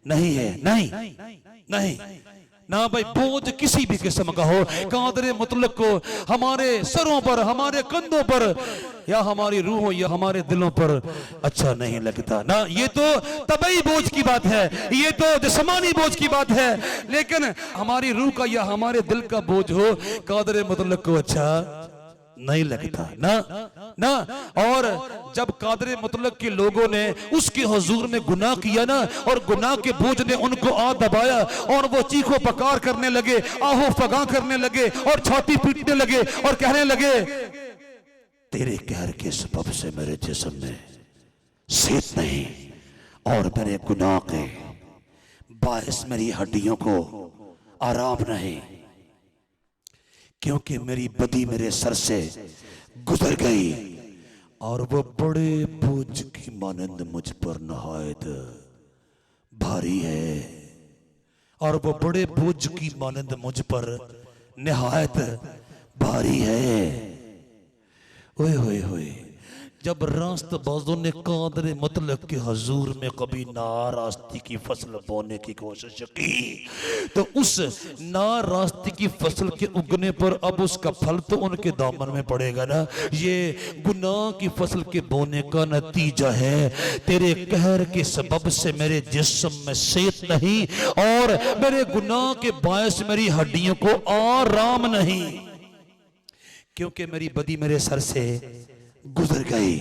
नहीं है। नहीं नहीं ना भाई, बोझ किसी भी किस्म का हो, कादर मुतलक को हमारे सरों पर, हमारे कंधों पर या हमारी रूहों या हमारे दिलों पर अच्छा नहीं लगता। ना ये तो तबई बोझ की बात है, ये तो जिस्मानी बोझ की बात है, लेकिन हमारी रूह का या हमारे दिल का बोझ हो कादर मुतलक को अच्छा नहीं लगता। ना ना। और जब कादर मुतलक के लोगों ने उसके हुजूर में गुनाह किया ना, और गुनाह के बोझ ने उनको आ दबाया और वो चीखो पकार करने लगे, आहो फगा करने लगे और छाती पीटने लगे और कहने लगे तेरे कहर के सबब से मेरे जिस्म में सेहत नहीं और मेरे गुनाह के बायस मेरी हड्डियों को आराम नहीं, क्योंकि मेरी बदी मेरे सर से गुजर गई और वो बड़े बोझ की मानंद मुझ पर नहायत भारी है, और वो बड़े बोझ की मानंद मुझ पर नहायत भारी है। ओए होए होए, जब रास्तबाजों ने कादर मुतलक के हुजूर में कभी नारास्ती की फसल बोने की कोशिश की, तो उस नारास्ती की फसल के उगने पर अब उसका फल तो उनके दामन में पड़ेगा ना। ये गुनाह की फसल के बोने का नतीजा है। तेरे कहर के सबब से मेरे जिस्म में सेहत नहीं और मेरे गुनाह के बायस मेरी हड्डियों को आराम नहीं, क्योंकि मेरी बदी मेरे सर से गुजर गई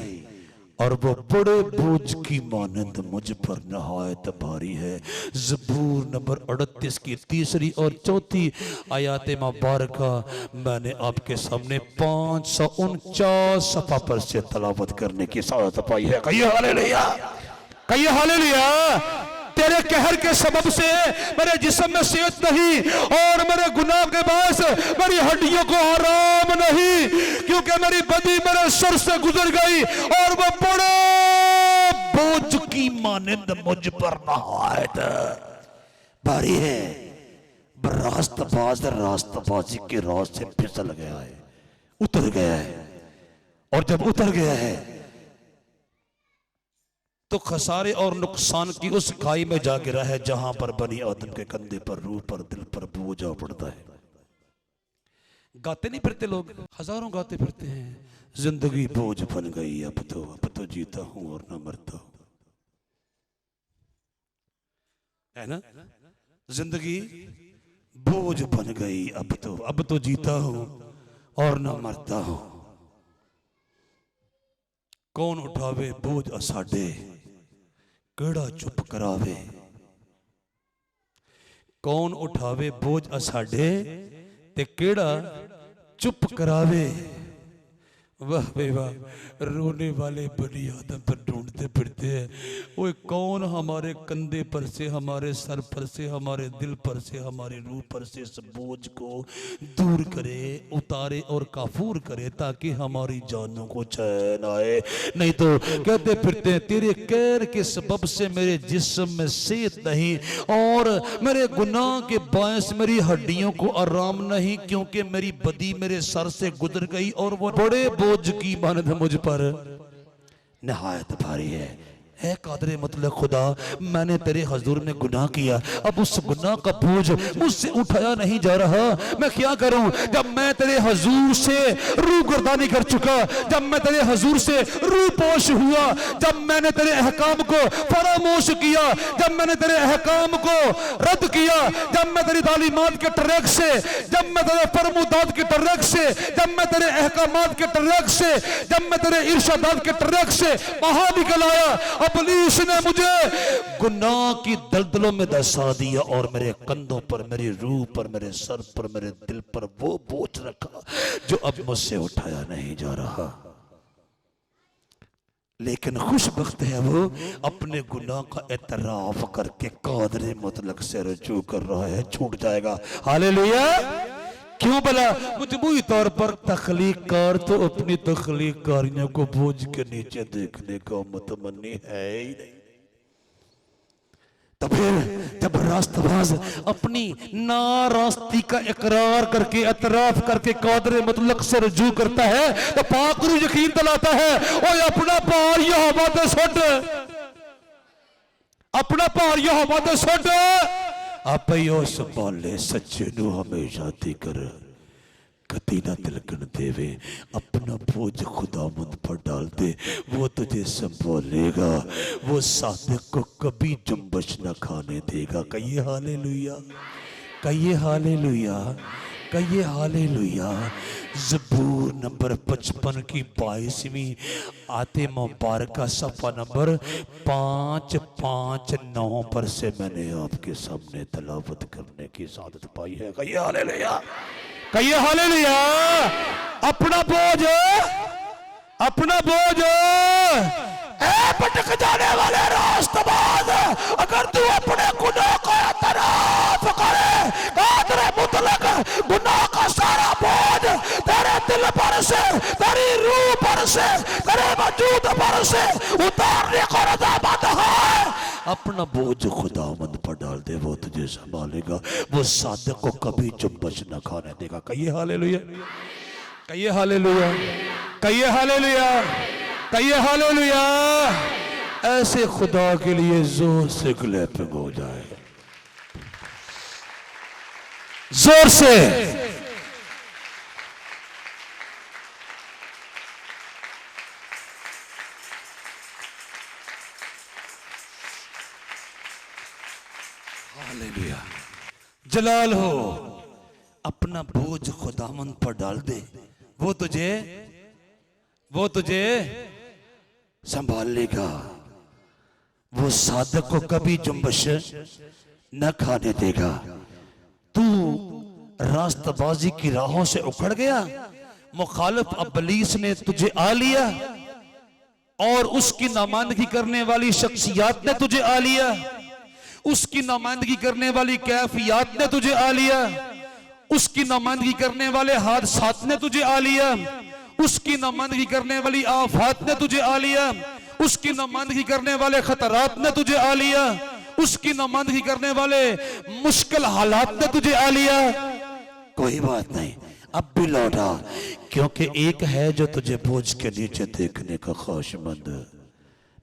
और वो बड़े बोझ की मानंद मुझ पर नहायत भारी है। ज़बूर नंबर 38 की 3री और 4थी आयात मुबारका मैंने आपके सामने 549 सफ़ा पर से तलावत करने की सादत पाई है। कहिए हालेलुया, कहिए हालेलुया। तेरे कहर के सबब से मेरे जिस्म में सेहत नहीं और मेरे गुनाह के बायस मेरी हड्डियों को आराम नहीं, क्योंकि मेरी बदी मेरे सर से गुजर गई और वो बड़े बोझ की मानंद मुझ पर नहायत भारी है। रास्तबाज रास्तबाजी के राह से फिसल गया है, उतर गया है, और जब उतर गया है तो खसारे और नुकसान की उस खाई में जा गिरा है जहां पर बनी आदम के कंधे पर, रूह पर, दिल पर बोझ आ पड़ता है। गाते नहीं फिरते लोग, हजारों गाते फिरते हैं, जिंदगी बोझ बन गई, अब तो जीता हूं और ना मरता हूं। है ना। जिंदगी बोझ बन गई, अब तो जीता हूं और ना मरता हूं। कौन उठावे बोझ असाडे, केड़ा चुप करावे। कौन उठावे बोझ असाडे ते केड़ा चुप करावे। वाह वे वाह, रोने वाले बनी आदम पर ढूंढते फिरते हैं। वो कौन हमारे कंधे पर से, हमारे सर पर से, हमारे दिल पर से, हमारे रूह पर से इस बोझ को दूर करे, उतारे और काफूर करे, ताकि हमारी जानों को चैन आए। नहीं तो कहते फिरते हैं तेरे कहर के सबब से मेरे जिस्म में सेहत नहीं, और मेरे गुनाह के बायस मेरी हड्डियों को आराम नहीं, क्योंकि मेरी बदी मेरे सर से गुजर गई और वो बड़े बोझ की मानद मुझ पर निहायत भारी है कादरे मतलब खुदा, मैंने तेरे हजूर में गुनाह किया, अब उस गुनाह का बोझ मुझसे उठाया नहीं जा रहा। मैं क्या करूं? जब मैं तेरे हजूर से रूह गर्दानी कर चुका, जब मैं तेरे हजूर से रूह पोश हुआ, जब मैंने तेरे अहकाम को फरामोश किया, जब मैंने तेरे अहकाम को रद्द किया, जब मैं तेरी तालीमात के ट्रैक से, जब मैं तेरे फरमुदात के ट्रैक से, जब मैं तेरे अहकामात के ट्रैक से, जब मैं तेरे इरशादात के ट्रैक से बाहर निकल आया, पुलिस ने मुझे गुनाह की दलदलों में दसा दिया और मेरे कंधों पर, मेरी रूह पर, मेरे सर पर, मेरे दिल पर वो बोझ रखा जो अब मुझसे उठाया नहीं जा रहा। लेकिन खुशबख्त है वो अपने गुनाह का एतराफ करके कादरे मुतलक से रुजू कर रहा है, छूट जाएगा। हालेलुया। क्यों भला? मजबूरी तौर पर तख्लीकार तो अपनी तख्लीकारियों को बोझ के नीचे देखने का मुतमन्नी है ही नहीं। तो फिर जब रास्तबाज अपनी नारास्ती का इकरार करके एतराफ करके कादरे मुतलक से रुजू करता है, तो पाक रूह यकीन दिलाता है, ओए अपना भार यहोवा ते सुट, अपना भार यहोवा ते सुट, आप ही ओ संभाले, सच्चे नु हमेशा दिकर कति ना तिलकन देवे। अपना बोझ खुदावंद पर डाल दे, वो तुझे संभालेगा, वो सादिक को कभी जुम्बश न खाने देगा। कहिए हालेलुया, कहिए हालेलुया, कहिए हालेलुया। ज़बूर नंबर 55 की 22वीं आते मुबारका सफ़ा नंबर 559 पर से मैंने आपके सामने तलावत करने की सादत पाई है। कहिए हालेलुया, कहिए हालेलुया। अपना बोझ, अपना बोझ, भटक जाने वाले रास्तबाज, अगर तू अपने गुनाह का एतराफ करे, कादरे मुतलक गुनाह का सारा बोझ तेरे दिल पर से, तेरी रूह पर से, तेरे वजूद पर से उतारने को रज़ामंद है। अपना बोझ खुदावंद पर डाल दे, वो तुझे संभालेगा, वो सादिक को कभी जुम्बश न खाने देगा। कहिए हालेलुया, कहिए हालेलुया, कहिए हालेलुया, कहिए हालेलुया। ऐसे खुदा के लिए जोर से क्लैपिंग हो जाए, जोर से। हालेलुया। जलाल हो, अपना बोझ खुदावंद पर डाल दे, वो तुझे संभाल लेगा, वो सादिक को कभी जुम्बश न खाने देगा। तू रास्तबाजी की राहों से उखड़ गया, मुखालिफ अबलीस ने तुझे आ लिया और उसकी नामांदगी करने वाली शख्सियात ने तुझे आ लिया, उसकी नामांदगी करने वाली कैफियत ने तुझे आ लिया, उसकी नामांदगी करने वाले हादसात ने तुझे आ लिया, उसकी नामांदगी करने वाली आफात ने तुझे आ लिया, उसकी नामांदगी करने वाले खतरात ने तुझे आ लिया, उसकी नामांदगी करने वाले मुश्किल हालात ने तुझे आ लिया। कोई बात नहीं, अब भी लौटा, क्योंकि एक है जो तुझे बोझ के नीचे देखने का ख्वाहिशमंद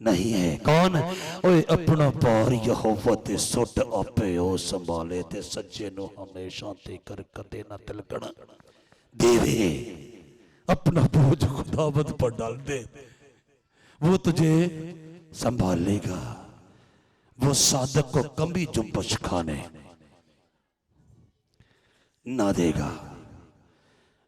नहीं है। कौन? ओए अपना भार यहोवा ते सुट, आपे ओ संभाले ते सच्चे नु हमेशा ते कर कदे ना तिलकण देवे। अपना बोझ खुदावंद पर डाल दे, वो तुझे संभाल लेगा, वो साधक को कभी जुम्बश खाने ना देगा।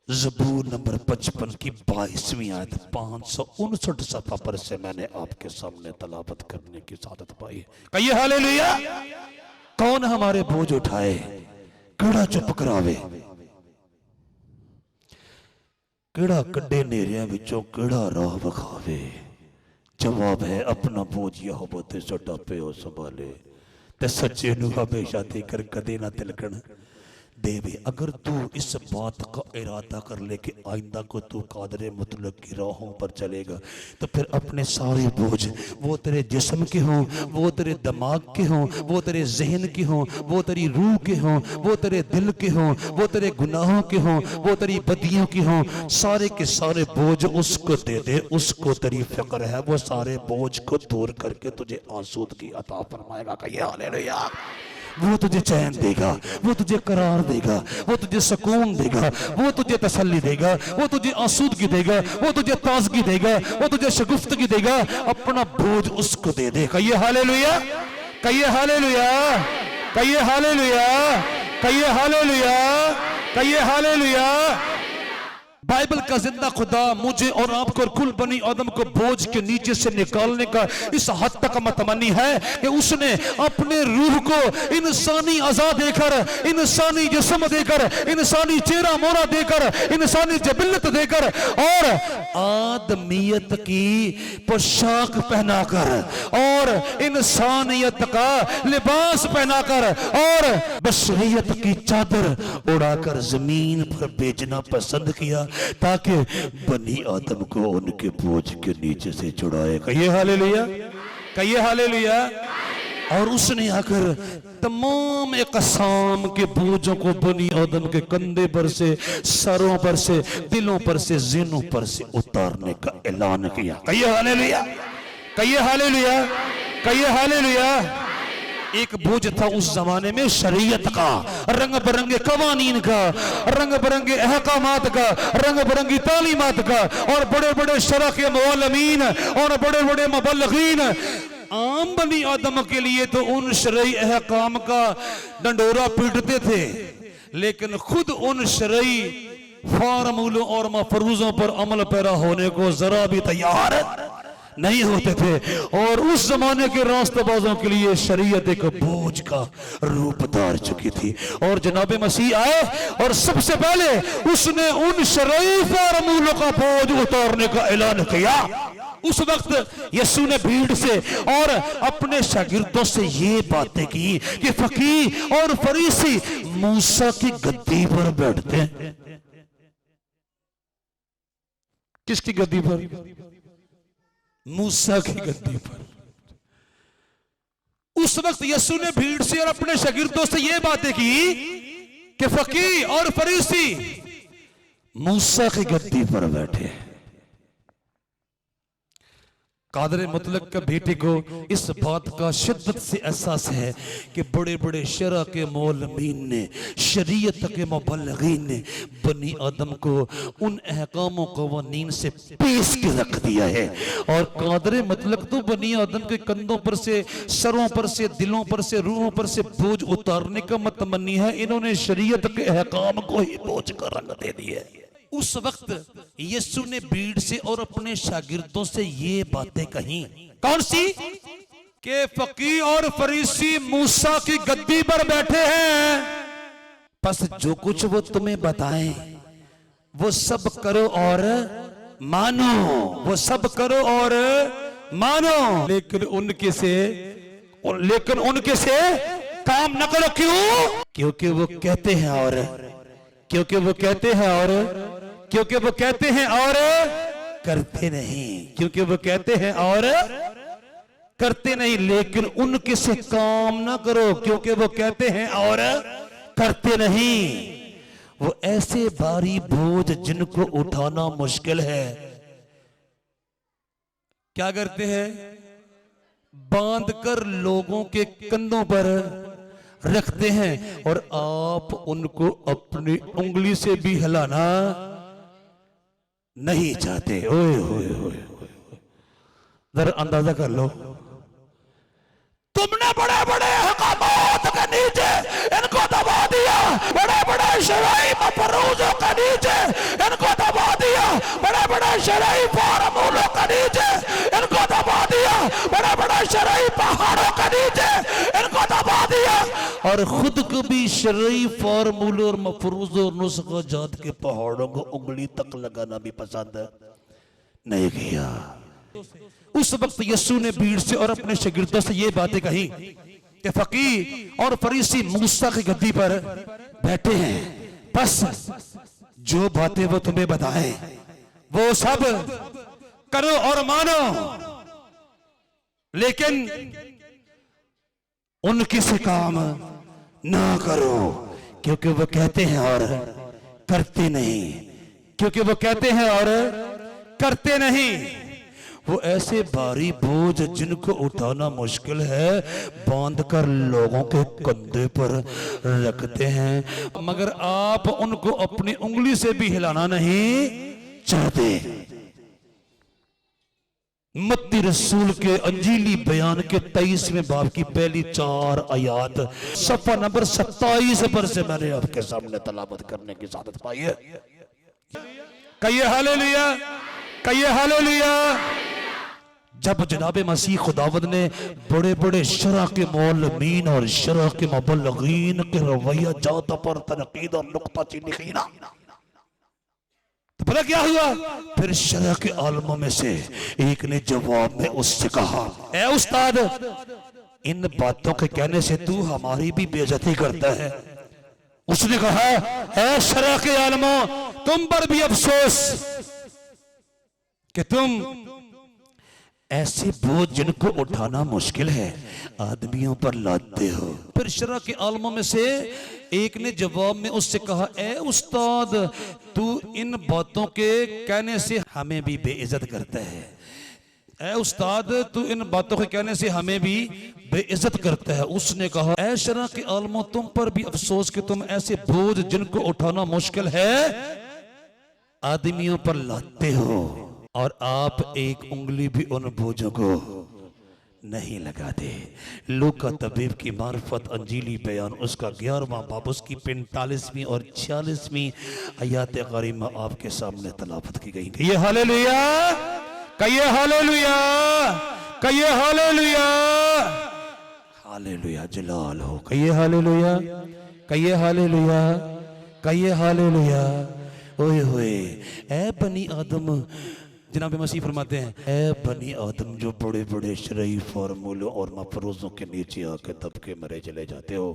ज़बूर नंबर 55 की 22वीं आयत 559 सफ़ा पर से मैंने आपके सामने तलावत करने की सादत पाई है। कहिए हालेलुया। कौन हमारे बोझ उठाए, केड़ा चुप करावे, केड़ा कड्डे नेरिया विचों केड़ा राह विखावे। जवाब है अपना बोझ यहोवा ते सौंपा पियो संभाले ते सच्चे नूं हमेशा तेकर कदे ना तिलकण देवे। अगर तू इस बात का इरादा कर ले कि आइंदा को तू कादरे मुतलक की राहों पर चलेगा, तो फिर अपने सारे बोझ, वो तेरे जिस्म के हों, वो तेरे दिमाग के हों, वो तेरे जहन के हों, वो तेरी रूह के हों, वो तेरे दिल के हों, वो तेरे गुनाहों के हों, वो तेरी बदियों के हों, सारे के सारे बोझ उसको दे दे। उसको तेरी फिक्र है, वो सारे बोझ को दूर करके तुझे आसूदगी अता फरमाएगा। कहिए हालेलुया। वो तुझे चैन देगा, वो तुझे करार देगा, वो तुझे सुकून देगा, वो तुझे तसल्ली देगा, वो तुझे आसूदगी देगा, वो तुझे ताजगी देगा, वो तुझे शगुफ्तगी देगा। अपना बोझ उसको दे दे। कहिए हालेलुया, कहिए हालेलुया, कहिए हालेलुया, कहिए हालेलुया, कहिए हालेलुया। बाइबल का जिंदा खुदा मुझे और आपको और कुल बनी आदम को बोझ के नीचे से निकालने का इस हद तक मतमनी है कि उसने अपने रूह को इंसानी अज़ा देकर, इंसानी जिस्म देकर, इंसानी चेहरा मोहरा देकर, इंसानी जबिल्लत देकर और आदमियत की पोशाक पहनाकर और इंसानियत का लिबास पहनाकर और बशरियत की चादर उड़ाकर जमीन पर बेचना पसंद किया ताकि बनी आदम को उनके बोझ के नीचे से छुड़ाए। कहिए हालेलुया, कहिए हालेलुया। और उसने आकर तमाम अक़साम के बोझों को बनी आदम के कंधे पर से, सरों पर से, दिलों पर से, ज़हनों पर से उतारने का ऐलान किया। कहिए हालेलुया, कहिए हालेलुया, कहिए हालेलुया। एक बोझ था उस जमाने में शरीयत का, रंग बिरंगे कवानीन का, रंग बिरंगे अहकामात का, रंग बिरंगी तालीमात का और बड़े बड़े शरअ के मुअल्लिमीन और बड़े बड़े मुबल्लिगीन। आम बनी आदम के लिए तो उन शरई अहकाम का डंडोरा पीटते थे, लेकिन खुद उन शरई फार्मूलों और मफरूजों पर अमल पैरा होने को जरा भी तैयार नहीं होते थे। और उस जमाने के रास्तबाजों के लिए शरीयत एक बोझ का रूप धार चुकी थी। और जनाब मसीह आए और सबसे पहले उसने उन शरई फार्मूलों का बोझ उतारने का ऐलान किया। उस वक्त यीशु ने भीड़ से और अपने शागिर्दों से ये बातें की कि फकीह और फरीसी मूसा की गद्दी पर बैठते हैं। किसकी गद्दी पर? मूसा की गद्दी पर। उस वक्त यीशु ने भीड़ से और अपने शागिर्दों से ये बातें की कि फकीह और फरीसी मूसा की गद्दी पर बैठे। कादरे मुतलक के बेटे को इस बात का शिद्दत से एहसास है कि बड़े बड़े शरअ के मौलमीन ने, शरीयत के मुबल्लिगीन ने बनी आदम को उन अहकाम क़वानीन से पेश के रख दिया है। और कादरे मुतलक तो बनी आदम के कंधों पर से, सरों पर से, दिलों पर से, रूहों पर से बोझ उतारने का मतमनी है। इन्होंने शरीयत के अहकाम को ही बोझ का रंग दे दिया। उस वक्त यीशु ने भीड़ से और अपने शागिर्दों से ये बातें कही। कौन सी? कि फकीह और फरीसी मूसा की गद्दी पर बैठे हैं, बस जो कुछ वो तुम्हें बताएं वो सब करो और मानो, वो सब करो और मानो, लेकिन उनके से काम न करो। क्यों? क्योंकि वो कहते हैं और क्योंकि वो कहते हैं और क्योंकि वो कहते हैं और करते नहीं, क्योंकि वो कहते हैं और करते नहीं। लेकिन उनके से काम ना करो, क्योंकि वो कहते हैं और करते नहीं। वो ऐसे भारी बोझ जिनको उठाना मुश्किल है, क्या करते हैं? बांधकर लोगों के कंधों पर रखते हैं और आप उनको अपनी उंगली से भी हिलाना नहीं चाहते। ओए होए होए, जरा अंदाजा कर लो। तुमने बड़े बड़े हकामात के नीचे इनको दबा दिया, बड़े बड़े शरई मफरूजों के नीचे इनको दबा दिया, बड़े बड़े शरई फार्मूलों के नीचे इनको दबा दिया, बड़े बड़े शरई पहाड़ों के नीचे इनको दबा दिया, और खुद को भी शरई फार्मूलों और मफरूजों और नुस्खा जात के पहाड़ों को उंगली तक लगाना भी पसंद नहीं किया। उस वक्त यीशु ने भीड़ से और अपने शागिर्दों से ये बातें कही कि फकीह और फरीसी मूसा की गद्दी पर बैठे हैं, बस जो बातें वो तुम्हें बताएं वो सब करो और मानो, लेकिन उनकी से काम ना करो, क्योंकि वो कहते हैं और करते नहीं, क्योंकि वो कहते हैं और करते नहीं। वो ऐसे भारी बोझ जिनको उठाना मुश्किल है बांध कर लोगों के कंधे पर रखते हैं, मगर आप उनको अपनी उंगली से भी हिलाना नहीं चाहते। मत्ती रसूल के अंजीली बयान के 23वें बाब की पहली 4 आयात सफा नंबर 27 पर से मैंने आपके सामने तलावत करने की सादत पाई है। कहिए हालेलुया, कहिए हालेलुया। जब जनाब मसीह खुदावंद ने बड़े बड़े शरह के मौलमीन और शरह के मुबल्लिगीन के रवैया जात पर तनकीद और नुक्ताचीनी की ना, तो पता क्या हुआ? फिर शरह के आलमों में से एक ने जवाब में उससे कहा, ए उस्ताद, इन बातों के कहने से तू हमारी भी बेइज्जती करता है। उसने कहा, ए शरह के आलमों, तुम पर भी अफसोस कि तुम ऐसे बोझ जिनको उठाना मुश्किल है आदमियों पर लादते हो। फिर शरह के आलमों में से एक ने जवाब में उससे कहा, ए उस्ताद, तू इन बातों के कहने से हमें भी बेइज्जत करता है। ए उस्ताद, तू इन बातों के कहने से हमें भी बेइज्जत करता है। उसने कहा, ए शरह के आलमों, तुम पर भी अफसोस कि तुम ऐसे बोझ जिनको उठाना मुश्किल है आदमियों पर लादते हो, और आप एक उंगली भी उन बोझों को नहीं लगाते। लूका तबीब की मार्फत अंजीली बयान उसका 11वां बाब उसकी 45वीं और 46वीं आयत करीमा आपके सामने तलावत की गई। कहिए हालेलुया, कहिए हालेलुया, कहिए हालेलुया, हालेलुया जलाल हो। कहिए हालेलुया, कहिए हालेलुया, कहिए हालेलुया। ओए होए, ए बनी आदम, जनाब मसीह फरमाते हैं, ए बनी आदम जो बड़े बड़े शरई फार्मूलों और मफरूजों के नीचे आके दबके मरे चले जाते हो,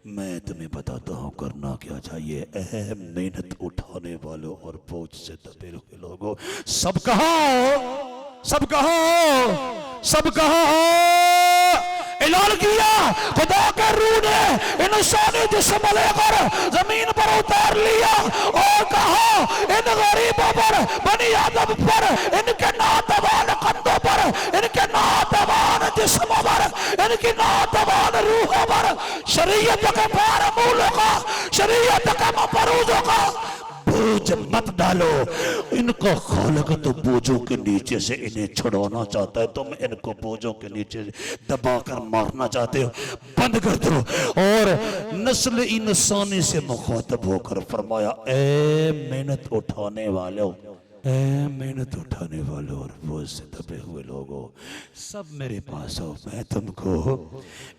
मैं तुम्हें बताता हूँ करना क्या चाहिए। अहम मेहनत उठाने वालों और बोझ से दबे हुए लोगों, सब कहो, सब कहो, सब कहो, ऐलान किया खुदा के रूह ने इंसानी जिस्म लेकर जमीन पर उतार लिया और कहा, इन गरीबों पर, बनी आदम पर, इनके नातवान कंधों पर, इनके नातवान जिस्मों पर, इनकी नातवान रूहों पर शरीयत के फार्मूलों का, शरीयत के मफरूजों का बोझ मत डालो। इनको खालिक तो बोझों के नीचे से इन्हें छुड़ाना चाहता है, तुम इनको बोझों के नीचे दबाकर मारना चाहते हो, बंद कर दो। और नस्ल इंसानी से मुखातब होकर फरमाया, ए मेहनत उठाने वालों, ए मेहनत उठाने वालों और बोझ से दबे हुए लोगों, सब मेरे पास आओ, मैं तुमको,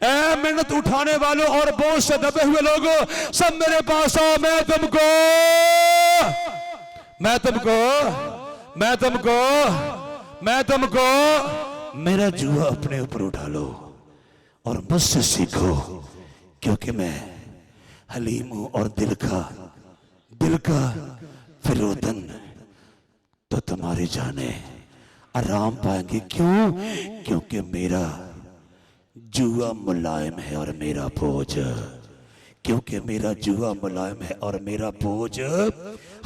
ए मेहनत उठाने वालों और बोझ से दबे हुए लोगों, सब मेरे पास आओ, मैं तुमको, मैं तुमको, मैं तुमको, मैं तुमको मेरा जुआ अपने ऊपर उठा लो और मुझसे सीखो, क्योंकि मैं हलीम हूं और दिल का फिरोतन, तो तुम्हारी जाने आराम पाएंगे। क्यों? क्योंकि मेरा जुआ मुलायम है और मेरा बोझ, क्योंकि मेरा जुआ मुलायम है और मेरा बोझ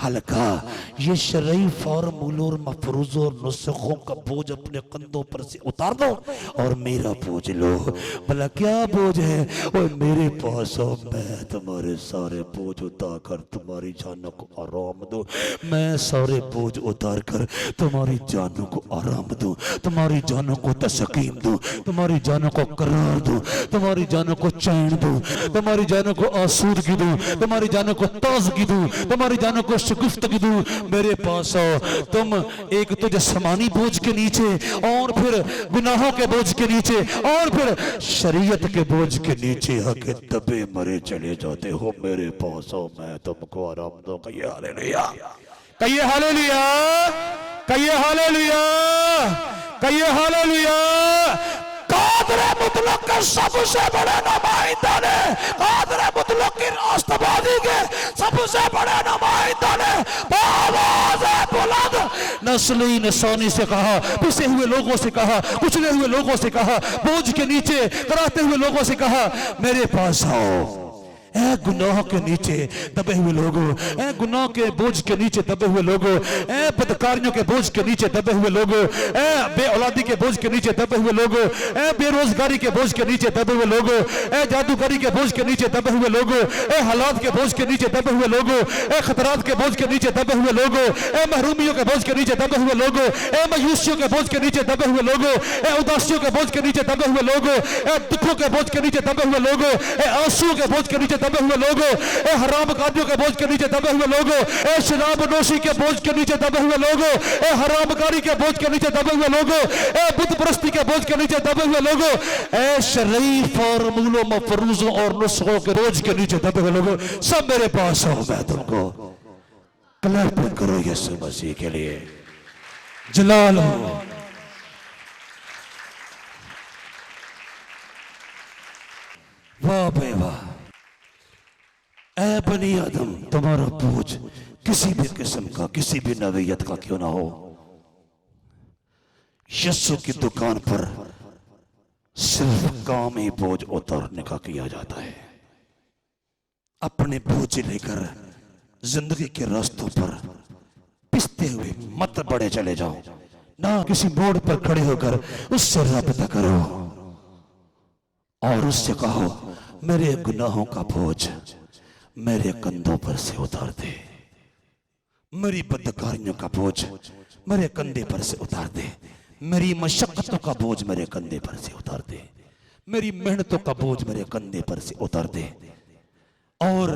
हल्का। ये शरई फार्मूलों और मफरूजों और नुस्खों का बोझ अपने कंधों पर से उतार दो और मेरा बोझ लो। भला क्या बोझ है? और मेरे पास आओ, मैं तुम्हारे सारे बोझ उतार कर तुम्हारी जानों को आराम दूं। मैं सारे बोझ उतार कर तुम्हारी जानों को आराम दूं, तुम्हारी जानों को तस्कीन दूं, तुम्हारी जानों को करार दूं, तुम्हारी जानों को चैन दूं, तुम्हारी जानों को आसूदगी दूं, तुम्हारी जानों को ताजगी दूं, तुम्हारी जानों को शगुफ्तगी दूं। मेरे पास आओ। तुम एक तो जिस्मानी बोझ के नीचे और फिर गुनाहों के बोझ के नीचे और फिर शरीयत के बोझ के नीचे आके दबे मरे चले जाते हो। मेरे पास आओ, मैं तुमको आराम दूं। कहिए हालेलुया, कहिए हालेलुया, कहिए हालेलुया, कहिए हालेलुया। कादर मुतलक के सबसे बड़े नुमाइंदा ने, कादर मुतलक की रास्तबाजी के सबसे बड़े नुमाइंदा ने आवाज़ बुलंद नस्ली इंसानी से कहा, पिसे हुए लोगों से कहा, कुचले हुए लोगों से कहा, बोझ के नीचे कराते हुए लोगों से कहा, मेरे पास आओ। ए गुनाह के नीचे दबे हुए लोगों, ए गुनाह के बोझ के नीचे दबे हुए लोगों, ए बदकारियों के बोझ के नीचे दबे हुए लोगों, ए बेऔलादी के बोझ के नीचे दबे हुए लोगों, ए बेरोजगारी के बोझ के नीचे दबे हुए लोगों, ए जादूगरी के बोझ के नीचे दबे हुए लोगों, ए हालात के बोझ के नीचे दबे हुए लोगों, ए खतरात के बोझ के नीचे दबे हुए लोगों, ए महरूमियों के बोझ के नीचे दबे हुए लोगों, ए मायूसियों के बोझ के नीचे दबे हुए लोगों, ए उदासियों के बोझ के नीचे दबे हुए लोगों, ए दुखों के बोझ के नीचे दबे हुए लोगों, ए आंसुओं के बोझ के नीचे दबे हुए लोगों, ए हराम कारियों के बोझ के नीचे दबे हुए लोगों, ए शराब नोशी के बोझ के नीचे दबे हुए लोगों, ए हरामकारी के बोझ के नीचे दबे हुए लोगों, ए बुत परस्ती के बोझ के नीचे दबे हुए लोगों, ए शरई फार्मूलों मफरूजों और नुस्खों के बोझ के नीचे दबे हुए लोगों, सब मेरे पास हो। मैं तुमको क्लैप करो यीशु मसीह के लिए। जलाल हो। वाह बे वाह। ऐ बनी आदम, तुम्हारा बोझ किसी भी किस्म का, किसी भी नवीयत का क्यों ना हो, यीशु की दुकान पर सिर्फ काम ही बोझ उतारने का किया जाता है। अपने बोझ लेकर जिंदगी के रास्तों पर पिसते हुए मत बढ़े चले जाओ। ना किसी मोड़ पर खड़े होकर उससे राबता करो और उससे कहो, मेरे गुनाहों का बोझ मेरे कंधों पर से उतार दे, मेरी बदकारियों का बोझ मेरे कंधे पर से उतार दे, मेरी मशक्कतों का बोझ मेरे कंधे पर से उतार दे, मेरी मेहनतों का बोझ मेरे कंधे पर से उतार दे, और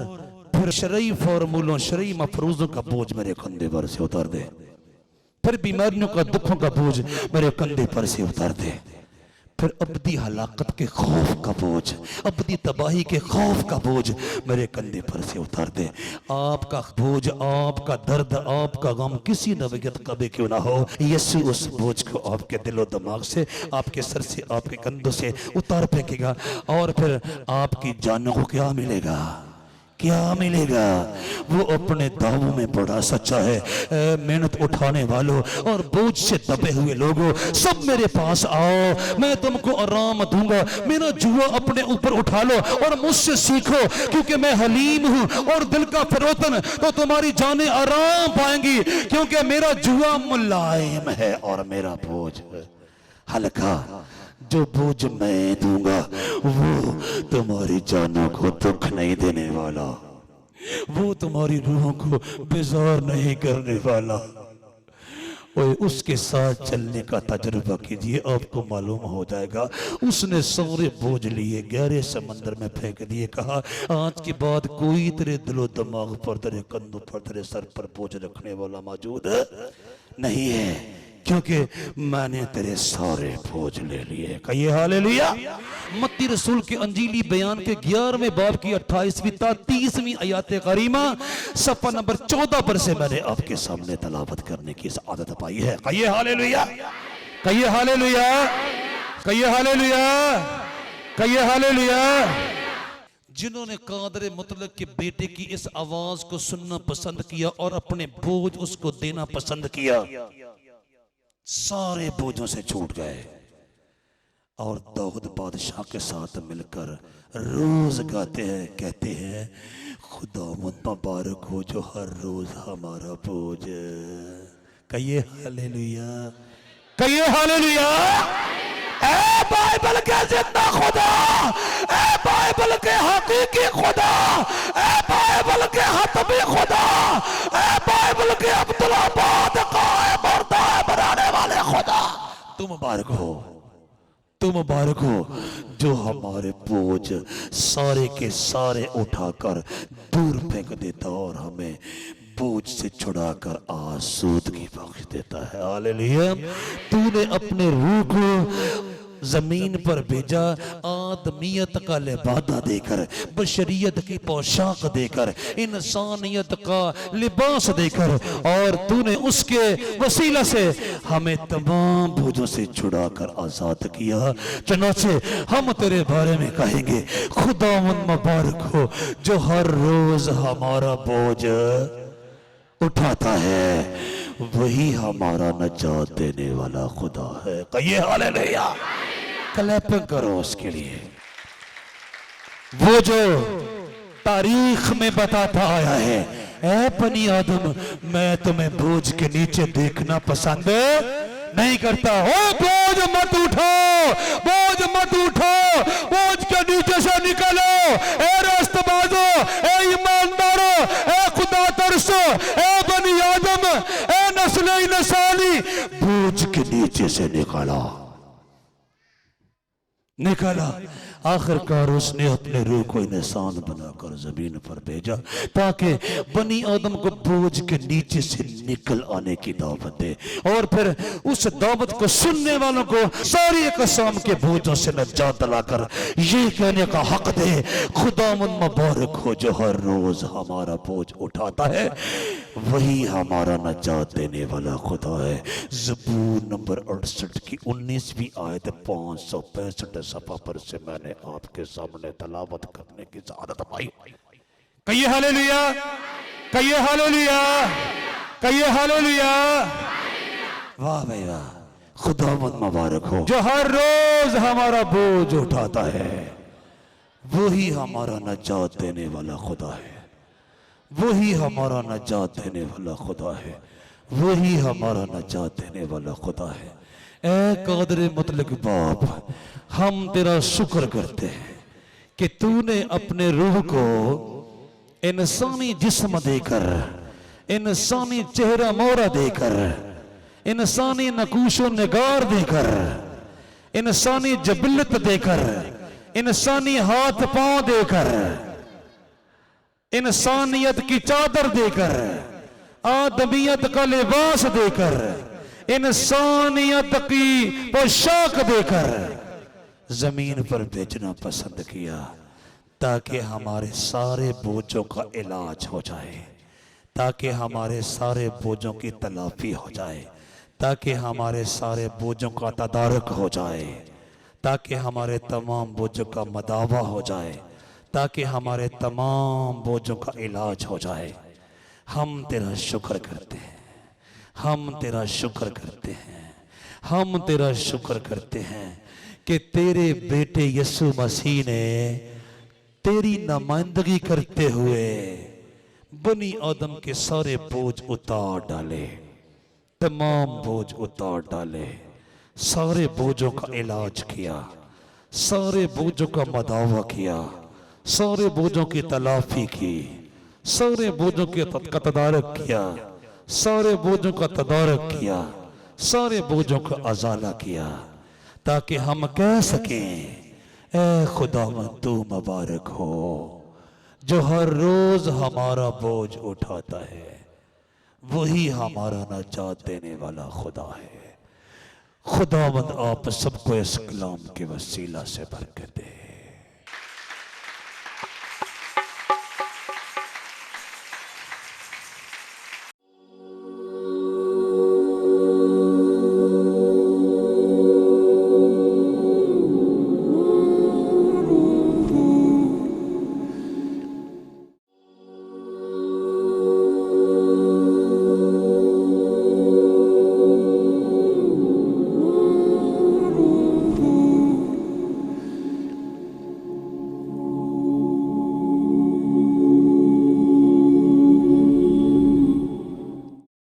फिर शरई फार्मूलों, शरई मफरूजों का बोझ मेरे कंधे पर से उतार दे, फिर बीमारियों का, दुखों का बोझ मेरे कंधे पर से उतार दे, फिर अबदी हलाकत के खौफ का बोझ, अबदी तबाही के खौफ का बोझ मेरे कंधे पर से उतार दे। आपका बोझ, आपका दर्द, आपका गम किसी नवीयत का भी क्यों ना हो, यीशु उस बोझ को आपके दिलो दिमाग से, आपके सर से, आपके कंधों से उतार फेंकेगा। और फिर आपकी जानों को क्या मिलेगा? क्या मिलेगा? वो अपने दावों में बड़ा सच्चा है। मेहनत उठाने वालों और बोझ से दबे हुए लोगों, सब मेरे पास आओ, मैं तुमको आराम दूंगा। मेरा जुआ अपने ऊपर उठा लो और मुझसे सीखो, क्योंकि मैं हलीम हूं और दिल का फिरोतन, तो तुम्हारी जानें आराम पाएंगी, क्योंकि मेरा जुआ मुलायम है और मेरा बोझ हल्का। जो बोझ मैं दूंगा वो तुम्हारी जानों को दुख नहीं देने वाला, वो तुम्हारी रूहों को बेजार नहीं करने वाला। और उसके साथ चलने का तजुर्बा कीजिए, आपको मालूम हो जाएगा। उसने सारे बोझ लिए गहरे समंदर में फेंक दिए, कहा आज के बाद कोई तेरे दिलो दिमाग पर, तेरे कंधों पर, तेरे सर पर बोझ रखने वाला मौजूद नहीं है, क्योंकि मैंने तेरे सारे बोझ ले लिए। कहिए हालेलुया। मत्ती रसूल के अंजीली बयान के 11वें बाब की 28वीं 30वीं आयत करीमा सफ़ा नंबर 14 पर से मैंने आपके सामने तलावत करने की आदत पाई है। कहिए हालेलुया, कहिए हालेलुया, कहिए हालेलुया, कहिए हालेलुया। जिन्होंने कादर मुतलक के बेटे की इस आवाज को सुनना पसंद किया और अपने बोझ उसको देना पसंद किया, सारे बोझों से छूट गए और दाऊद बादशाह के साथ मिलकर रोज गाते हैं, कहते हैं खुदावंद मुबारक हो जो हर रोज हमारा बोझ। कहिए हालेलुया, कहिए हालेलुया। ए बाइबल के जिंदा खुदा, ए बाइबल के हकीकी खुदा, ए बाइबल के हतमी खुदा, ए बाइबल के अब्दुल्लाबाद कायम और दायम बनाने वाले खुदा, तुम मुबारक हो, तुम मुबारक हो जो हमारे बोझ सारे के सारे उठाकर दूर फेंक देता और हमें बोझ से छुड़ाकर आसूदगी बख्श देता है। हालेलुया। तूने अपने रूह को जमीन पर भेजा आदमियत का लिबादा देकर, बशरियत की पोशाक देकर, इंसानियत का लिबास देकर, और तूने उसके वसीला से हमें तमाम बोझों से छुड़ाकर आजाद किया। चनाचे हम तेरे बारे में कहेंगे खुदावंद मुबारक हो जो हर रोज हमारा बोझ उठाता है, वही हमारा नजात देने वाला खुदा है। कहिए हालेलुया, क्लैपिंग करो उसके लिए। वो जो तारीख में बताता आया है, ऐ बनी आदम मैं तुम्हें बोझ के नीचे देखना पसंद नहीं करता। ओ बोझ मत उठो, बोझ मत उठो, बोझ के नीचे से निकलो। ए रास्तबाजो, ए ईमानदारो, ए खुदा तरसो, ए बनी आदम, ए नस्ल इंसानी, बोझ के नीचे से निकाला। आखिरकार उसने अपने रूह को इंसान बनाकर जमीन पर भेजा ताकि बनी आदम को बोझ के नीचे से निकल आने की दावत दे, और फिर उस दावत को सुनने वालों को सारी कसम के बोझों से नजात दिलाकर ये कहने का हक दे खुदावंद मुबारक हो जो हर रोज हमारा बोझ उठाता है, वही हमारा नजात देने वाला खुदा है। ज़बूर नंबर 68 की 19वीं आयत 565 सफा पर से मैंने आपके सामने तलावत करने की सआदत पाई। कहिए हालेलुया, कहिए हालेलुया, कहिए हालेलुया। वाह भाई वाह, खुदावंद मुबारक हो जो हर रोज हमारा बोझ उठाता है, वही हमारा नजात देने वाला खुदा है, वही हमारा नजात देने वाला खुदा है, वही हमारा नजात देने वाला खुदा है। ऐ कादर मुतलक बाप, हम तेरा शुक्र करते हैं कि तूने अपने रूह को इंसानी जिस्म देकर, इंसानी चेहरा मोहरा देकर, इंसानी नकूशो निगार देकर, इंसानी जबिलत देकर, इंसानी हाथ पांव देकर, इंसानियत की चादर देकर, आदमियत का लिबास देकर, इंसानियत की पोशाक देकर जमीन पर भेजना पसंद किया ताकि हमारे सारे बोझों का इलाज हो जाए, ताकि हमारे सारे बोझों की तलाफी हो जाए, ताकि हमारे सारे बोझों का तदारक हो जाए, ताकि हमारे तमाम बोझों का मदावा हो जाए, ताकि हमारे तमाम बोझों का इलाज हो जाए। हम तेरा शुक्र करते हैं, हम तेरा शुक्र करते हैं, हम तेरा शुक्र करते हैं कि तेरे बेटे यीशु मसीह ने तेरी नुमाइंदगी करते हुए बनी आदम के सारे बोझ उतार डाले, तमाम बोझ उतार डाले, सारे बोझों का इलाज किया, सारे बोझों का मदावा किया, सारे बोझों की तलाफी की, सारे बोझों का तदारक किया, सारे बोझों का तदारक किया, सारे बोझों का अजाला किया, ताकि हम कह सकें ऐ खुदावंद तू मुबारक हो जो हर रोज हमारा बोझ उठाता है, वही हमारा नजात देने वाला खुदा है। खुदावंद आप सबको इस कलाम के वसीला से बरकत दे।